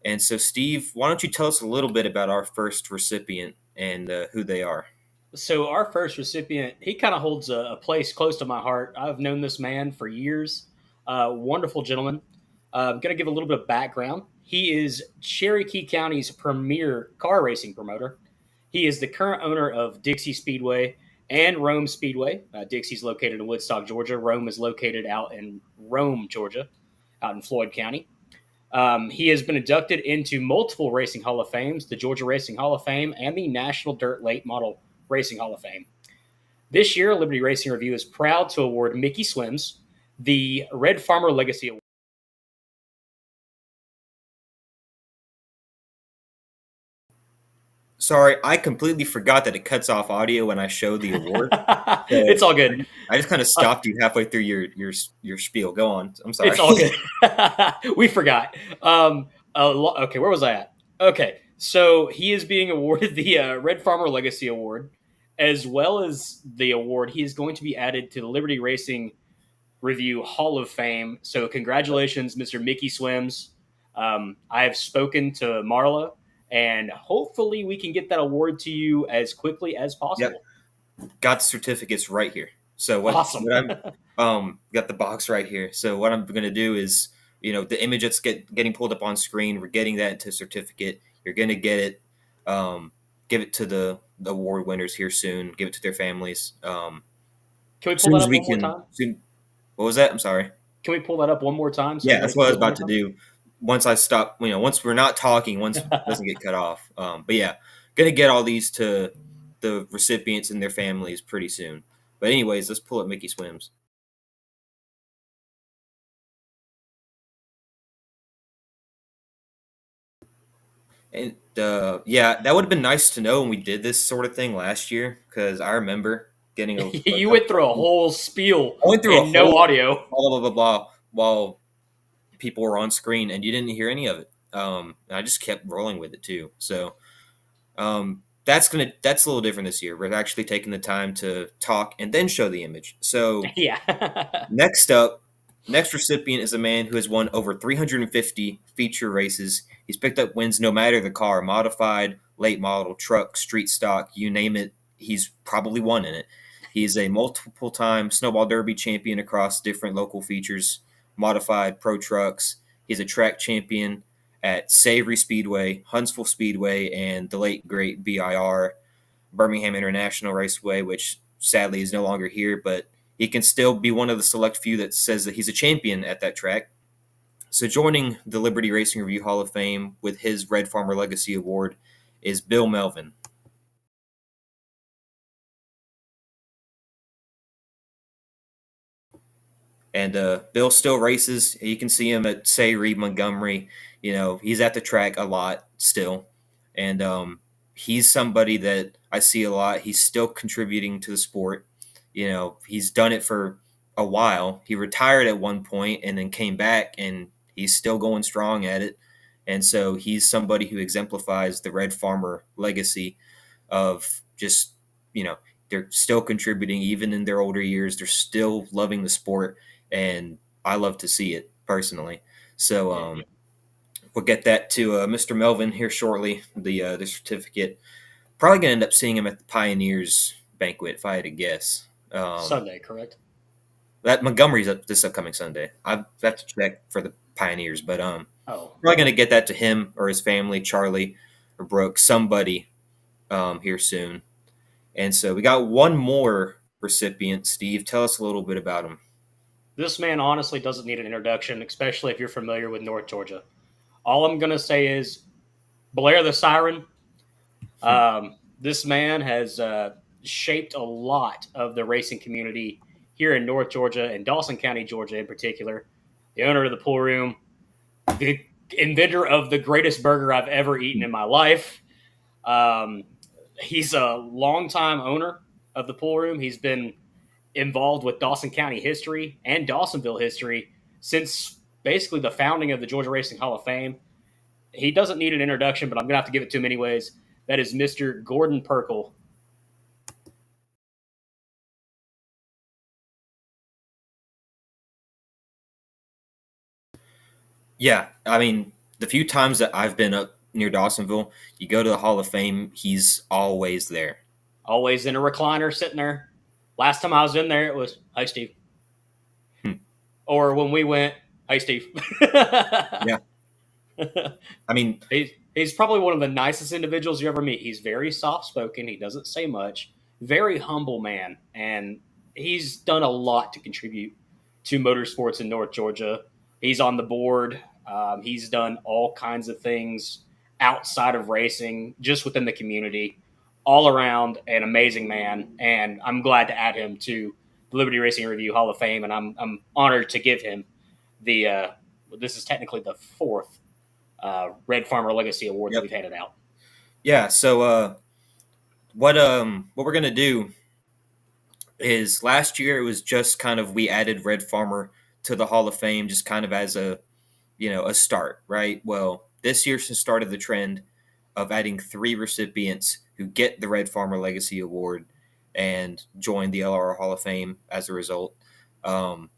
And so, Steve, why don't you tell us a little bit about our first recipient and who they are? So our first recipient, he kind of holds a place close to my heart. I've known this man for years. Wonderful gentleman. I'm going to give a little bit of background. He is Cherokee County's premier car racing promoter. He is the current owner of Dixie Speedway and Rome Speedway. Dixie's located in Woodstock, Georgia. Rome is located out in Rome, Georgia, out in Floyd County. He has been inducted into multiple racing Hall of Fames, the Georgia Racing Hall of Fame and the National Dirt Late Model Racing Hall of Fame. This year, Liberty Racing Review is proud to award Mickey Swims the Red Farmer Legacy Award. Sorry, I completely forgot that it cuts off audio when I show the award. It's all good. I just kind of stopped you halfway through your spiel. Go on. I'm sorry. It's all good. We forgot. Okay, where was I at? Okay, so he is being awarded the Red Farmer Legacy Award, as well as the award. He is going to be added to the Liberty Racing Review Hall of Fame. So congratulations, Mr. Mickey Swims. I have spoken to Marla, and hopefully we can get that award to you as quickly as possible. Yep. Got the certificates right here. So what Awesome. what I'm got the box right here. So what I'm gonna do is, the image that's getting pulled up on screen, we're getting that into a certificate. You're gonna get it. Give it to the award winners here soon. Give it to their families. Can we As pull soon that as up we one more can. time? What was that? I'm sorry. Can we pull that up one more time so Yeah, everybody that's what can I see was it one about to more do. Once I stop, once we're not talking, once it doesn't get cut off. But yeah, gonna get all these to the recipients and their families pretty soon. But anyways, let's pull up Mickey Swims. And yeah, that would have been nice to know when we did this sort of thing last year, because I remember getting a You went through a whole spiel I went through a and no whole audio. blah blah blah blah while people were on screen, and you didn't hear any of it. And I just kept rolling with it too. So that's a little different this year. We're actually taking the time to talk and then show the image. So Yeah. next up, next recipient is a man who has won over 350 feature races. He's picked up wins no matter the car, modified, late model, truck, street stock, you name it. He's probably won in it. He's a multiple time Snowball Derby champion across different local features, modified pro trucks. He's a track champion at Savory Speedway, Huntsville Speedway, and the late great BIR, Birmingham International Raceway, which sadly is no longer here, but he can still be one of the select few that says that he's a champion at that track. So joining the Liberty Racing Review Hall of Fame with his Red Farmer Legacy Award is Bill Melvin. And Bill still races. You can see him at, say, Reed Montgomery. He's at the track a lot still. And he's somebody that I see a lot. He's still contributing to the sport. He's done it for a while. He retired at one point and then came back, and he's still going strong at it. And so he's somebody who exemplifies the Red Farmer legacy of just, they're still contributing even in their older years. They're still loving the sport, and I love to see it personally. So we'll get that to Mr. Melvin here shortly, the certificate. Probably going to end up seeing him at the Pioneers banquet, if I had to guess. Sunday, correct? That Montgomery's up this upcoming Sunday. I have to check for the Pioneers, but probably going to get that to him or his family, Charlie or Brooke, somebody here soon. And so we got one more recipient. Steve, tell us a little bit about him. This man honestly doesn't need an introduction, especially if you're familiar with North Georgia. All I'm going to say is Blair the Siren. This man has shaped a lot of the racing community here in North Georgia and Dawson County, Georgia in particular. The owner of the pool room, the inventor of the greatest burger I've ever eaten in my life. He's a longtime owner of the pool room. He's been involved with Dawson County history and Dawsonville history since basically the founding of the Georgia Racing Hall of Fame. He doesn't need an introduction, but I'm going to have to give it to him anyways. That is Mr. Gordon Perkle. Yeah, I mean, the few times that I've been up near Dawsonville, you go to the Hall of Fame, he's always there. Always in a recliner sitting there. Last time I was in there, it was, "Hi, Steve." Or when we went, "Hey, Steve." Yeah. I mean, he's probably one of the nicest individuals you ever meet. He's very soft-spoken. He doesn't say much. Very humble man. And he's done a lot to contribute to motorsports in North Georgia. He's on the board. He's done all kinds of things outside of racing, just within the community. All around an amazing man. And I'm glad to add him to the Liberty Racing Review Hall of Fame. And I'm honored to give him the this is technically the fourth Red Farmer Legacy Award that we've handed out. Yeah. So what we're gonna do is last year it was just kind of we added Red Farmer to the Hall of Fame just kind of as a start, right? Well, this year has started the trend of adding 3 recipients who get the Red Farmer Legacy Award and join the LRR Hall of Fame as a result. And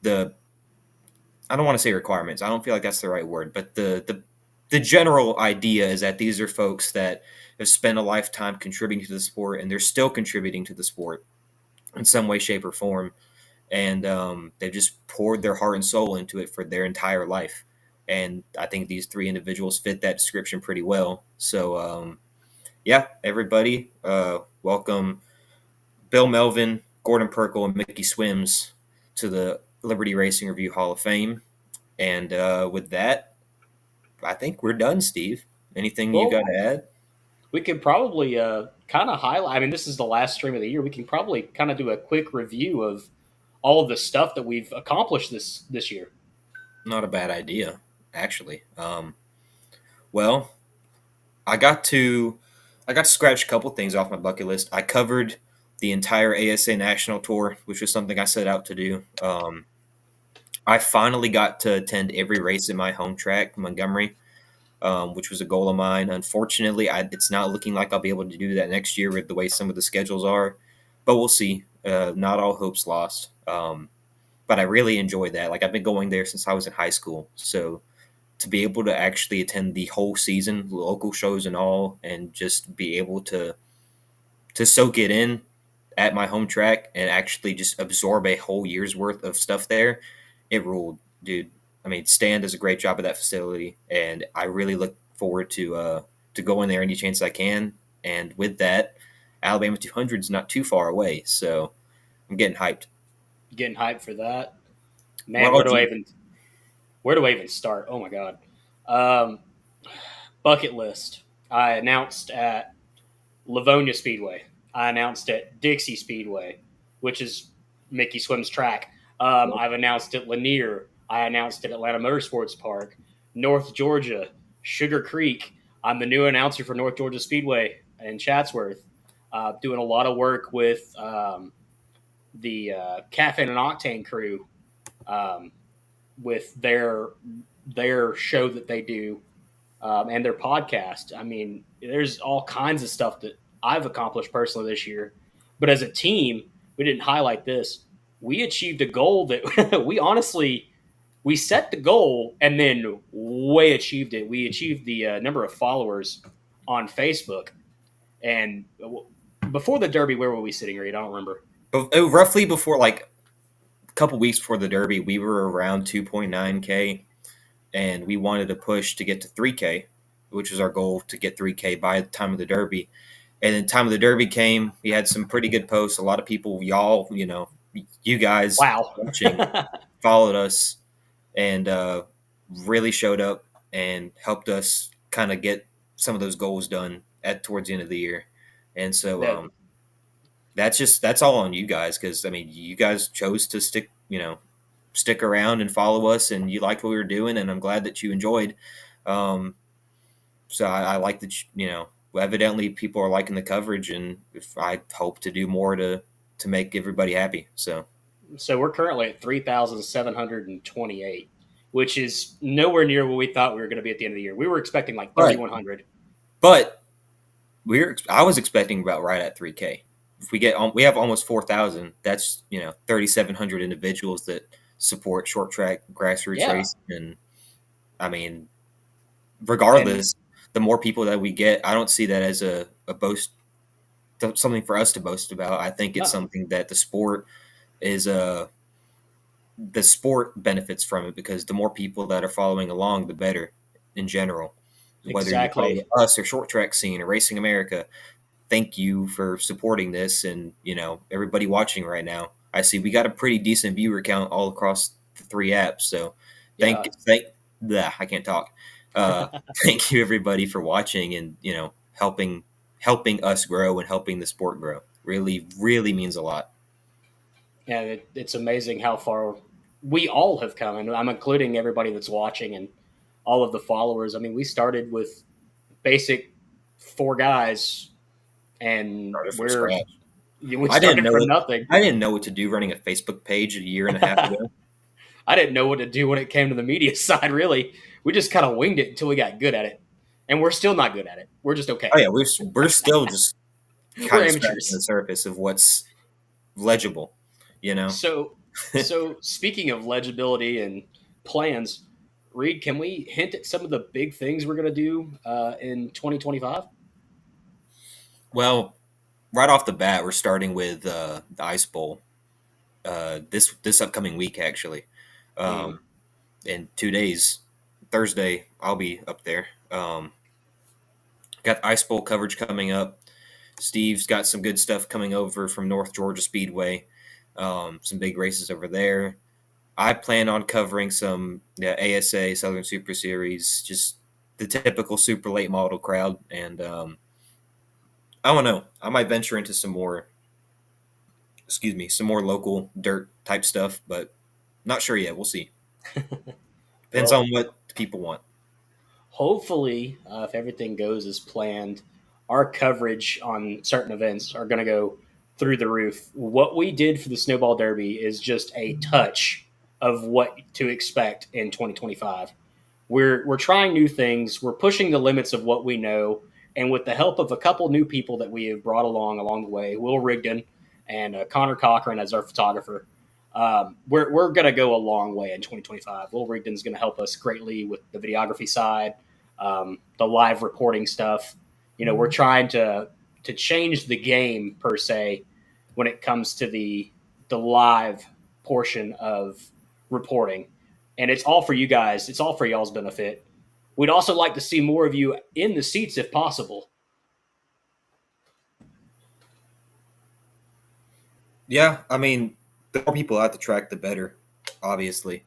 the I don't want to say requirements. I don't feel like that's the right word, but the the general idea is that these are folks that have spent a lifetime contributing to the sport, and they're still contributing to the sport in some way, shape, or form. And they've just poured their heart and soul into it for their entire life. And I think these three individuals fit that description pretty well. So, yeah, everybody, welcome Bill Melvin, Gordon Perkle, and Mickey Swims to the Liberty Racing Review Hall of Fame. And with that, I think we're done, Steve. Anything you got to add? We could probably kind of highlight. I mean, this is the last stream of the year. We can probably kind of do a quick review of all of the stuff that we've accomplished this year. Not a bad idea, actually. Well, I got to scratch a couple things off my bucket list. I covered the entire ASA National Tour, which was something I set out to do. I finally got to attend every race at my home track, Montgomery, which was a goal of mine. Unfortunately, it's not looking like I'll be able to do that next year with the way some of the schedules are, but we'll see. Not all hope's lost. But I really enjoyed that. Like, I've been going there since I was in high school. So to be able to actually attend the whole season, local shows and all, and just be able to soak it in at my home track and actually just absorb a whole year's worth of stuff there, it ruled, dude. I mean, Stan does a great job at that facility, and I really look forward to going there any chance I can. And with that, Alabama 200 is not too far away, so I'm getting hyped. Getting hyped for that, man. Where do I even start? Oh my god. Bucket list. I announced at Livonia Speedway. I announced at Dixie Speedway, which is Mickey Swim's track. I've announced at Lanier. I announced at Atlanta Motorsports Park, North Georgia, Sugar Creek. I'm the new announcer for North Georgia Speedway in Chatsworth. Doing a lot of work with the Caffeine and Octane crew with their show that they do and their podcast. I mean, there's all kinds of stuff that I've accomplished personally this year. But as a team, we didn't highlight this. We achieved a goal that we set the goal and then way achieved it. We achieved the number of followers on Facebook. And before the Derby, where were we sitting, Reed? I don't remember. Roughly before, like a couple weeks before the Derby, we were around 2.9K, and we wanted to push to get to 3K, which was our goal, to get 3K by the time of the Derby. And then time of the Derby came, we had some pretty good posts. A lot of people, y'all, you guys watching, followed us and really showed up and helped us kind of get some of those goals done towards the end of the year. And so that's all on you guys, because I mean, you guys chose to stick around and follow us, and you liked what we were doing, and I'm glad that you enjoyed. So I like that evidently people are liking the coverage, and if I hope to do more to make everybody happy. So we're currently at 3,728, which is nowhere near what we thought we were going to be at the end of the year. We were expecting like 3,100, but I was expecting about right at 3K. If we have almost 4,000, that's 3,700 individuals that support short track grassroots racing. And I mean, regardless, the more people that we get, I don't see that as a boast, something for us to boast about. I think it's something that the sport benefits from it, because the more people that are following along, the better in general. Whether you follow us or Short Track Scene or Racing America, thank you for supporting this. And everybody watching right now, I see we got a pretty decent viewer count all across the 3 apps. So I can't talk. Thank you everybody for watching and helping us grow and helping the sport grow. Really, really means a lot. Yeah, it's amazing how far we all have come, and I'm including everybody that's watching and all of the followers. I mean, we started with basic 4 guys, and we started from nothing. I didn't know what to do running a Facebook page a year and a half ago. I didn't know what to do when it came to the media side, really. We just kind of winged it until we got good at it. And we're still not good at it. We're just okay. Oh, yeah, we're still just kind of scratching the surface of what's legible, So speaking of legibility and plans, Reed, can we hint at some of the big things we're going to do in 2025? Well, right off the bat, we're starting with the Ice Bowl this upcoming week, actually. In 2 days, Thursday, I'll be up there. Got the Ice Bowl coverage coming up. Steve's got some good stuff coming over from North Georgia Speedway. Some big races over there. I plan on covering some ASA Southern Super Series, just the typical super late model crowd, and I don't know. I might venture into some more local dirt type stuff, but not sure yet. We'll see. Depends Well, on what people want. hopefully, if everything goes as planned, our coverage on certain events are going to go through the roof. What we did for the Snowball Derby is just a touch of what to expect in 2025. We're trying new things. We're pushing the limits of what we know, and with the help of a couple new people that we have brought along the way, Will Rigdon and Connor Cochran as our photographer, we're going to go a long way in 2025. Will Rigdon's going to help us greatly with the videography side, the live reporting stuff. We're trying to change the game per se when it comes to the live portion of reporting, and it's all for you guys. It's all for y'all's benefit. We'd also like to see more of you in the seats if possible. Yeah, I mean, the more people at the track, the better. Obviously,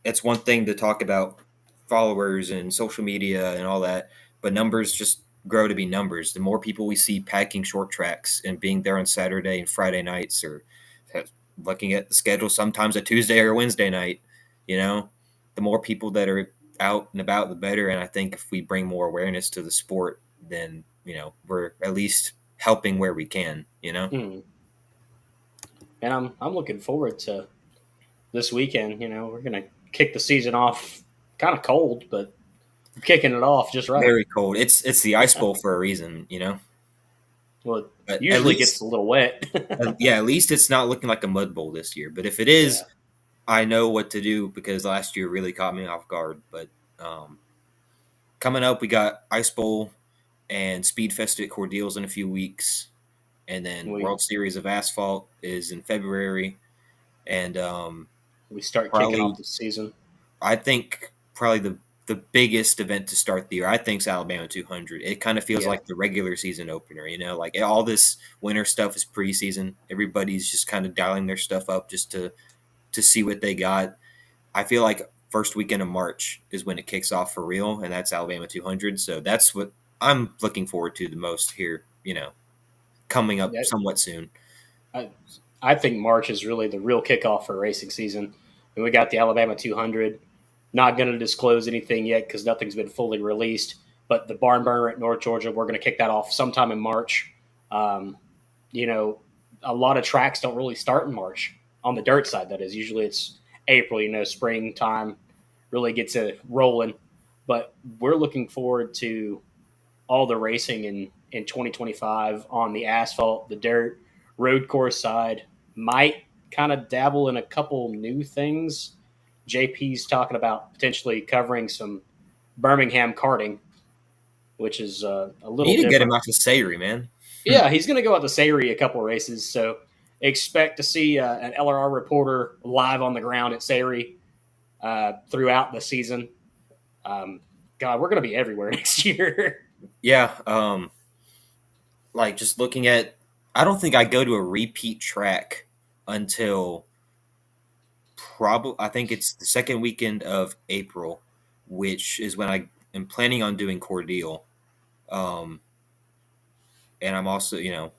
it's one thing to talk about followers and social media and all that, but numbers just grow to be numbers. The more people we see packing short tracks and being there on Saturday and Friday nights, or looking at the schedule, sometimes a Tuesday or Wednesday night, the more people that are out and about, the better. And I think if we bring more awareness to the sport, then we're at least helping where we can. And I'm looking forward to this weekend. We're gonna kick the season off kind of cold, but kicking it off just right. Very cold. It's the Ice Bowl for a reason. Well, But it usually gets a little wet. yeah, at least it's not looking like a mud bowl this year. But if it is, I know what to do, because last year really caught me off guard. But coming up, we got Ice Bowl and Speedfest at Cordeals in a few weeks, and then World Series of Asphalt is in February, and we start kicking off the season. I think probably the biggest event to start the year, I think, is Alabama 200. It kind of feels like the regular season opener, like all this winter stuff is preseason. Everybody's just kind of dialing their stuff up just to see what they got. I feel like first weekend of March is when it kicks off for real, and that's Alabama 200. So that's what I'm looking forward to the most here, coming up somewhat soon. I think March is really the real kickoff for racing season. And we got the Alabama 200. Not going to disclose anything yet because nothing's been fully released. But the barn burner at North Georgia, we're going to kick that off sometime in March. A lot of tracks don't really start in March on the dirt side. That is, usually it's April. Springtime really gets it rolling. But we're looking forward to all the racing in 2025 on the asphalt, the dirt, road course side. Might kind of dabble in a couple new things. JP's talking about potentially covering some Birmingham karting, which is a little. You need to get him out to Sayre, man. Yeah, he's going to go out to Sayre a couple races, so expect to see an LRR reporter live on the ground at Sayre throughout the season. God, we're going to be everywhere next year. Yeah, just looking at, I don't think I go to a repeat track until I think it's the second weekend of April, which is when I am planning on doing Cordeal. And I'm also,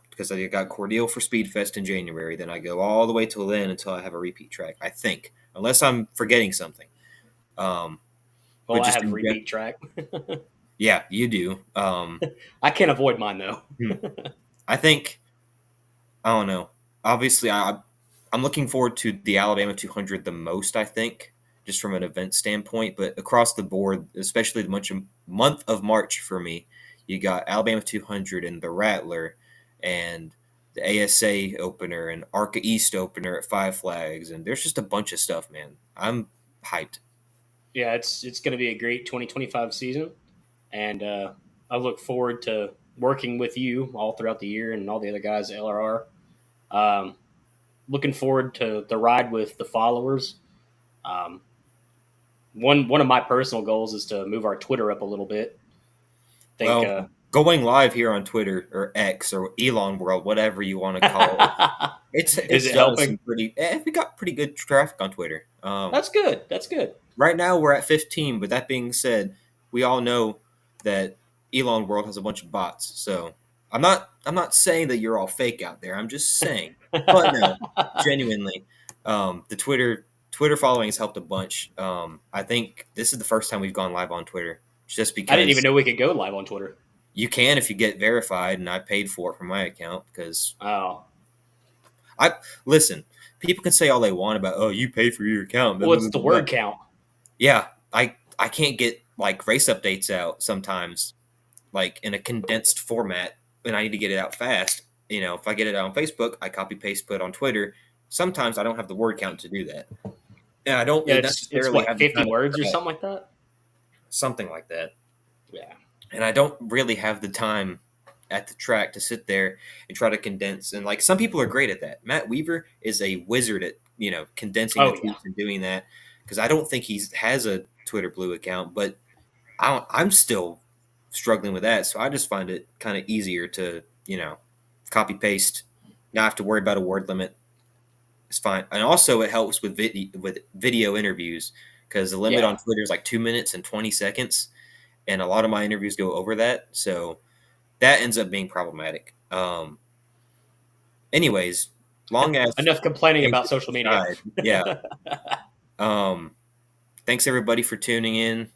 because I got Cordeal for Speedfest in January, then I go all the way till then until I have a repeat track, I think, unless I'm forgetting something. Well, I have a repeat track. Yeah, you do. I can't avoid mine, though. I think, I don't know. Obviously, I'm looking forward to the Alabama 200 the most, I think, just from an event standpoint. But across the board, especially the month of March for me, you got Alabama 200 and the Rattler and the ASA opener and ARCA East opener at Five Flags. And there's just a bunch of stuff, man. I'm hyped. yeah, it's going to be a great 2025 season, and I look forward to working with you all throughout the year and all the other guys at LRR. Looking forward to the ride with the followers. Um, one of my personal goals is to move our Twitter up a little bit. Well, going live here on Twitter or X or Elon World, whatever you want to call it, is it helping? We got pretty good traffic on Twitter. That's good. That's good. Right now we're at 15, but that being said, we all know that Elon World has a bunch of bots. So I'm not saying that you're all fake out there. I'm just saying, but no, genuinely, the Twitter following has helped a bunch. I think this is the first time we've gone live on Twitter, just because I didn't even know we could go live on Twitter. You can if you get verified, and I paid for it from my account because listen. People can say all they want about you paid for your account. Well, it's the word count. Yeah, I can't get like race updates out sometimes, like in a condensed format, and I need to get it out fast. If I get it out on Facebook, I copy paste put it on Twitter. Sometimes I don't have the word count to do that, and I don't necessarily it's have 50 words or something like that. Something like that. Yeah, and I don't really have the time at the track to sit there and try to condense. And like some people are great at that. Matt Weaver is a wizard at condensing the tweets and doing that, because I don't think he has a Twitter Blue account, but I'm still struggling with that. So I just find it kind of easier to copy paste, not have to worry about a word limit. It's fine, and also it helps with video interviews, because the limit on Twitter is like 2 minutes and 20 seconds, and a lot of my interviews go over that. So that ends up being problematic. Anyways, enough complaining about social media. Yeah. Thanks everybody for tuning in,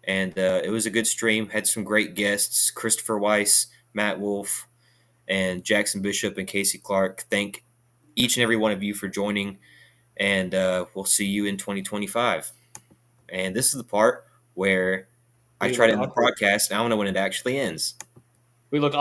and it was a good stream. Had some great guests: Christopher Wiess, Matt Wolfe, and Jaxon Bishop and Casey Clark. Thank each and every one of you for joining, and we'll see you in 2025. And this is the part where I try to end the podcast. I don't know when it actually ends. We look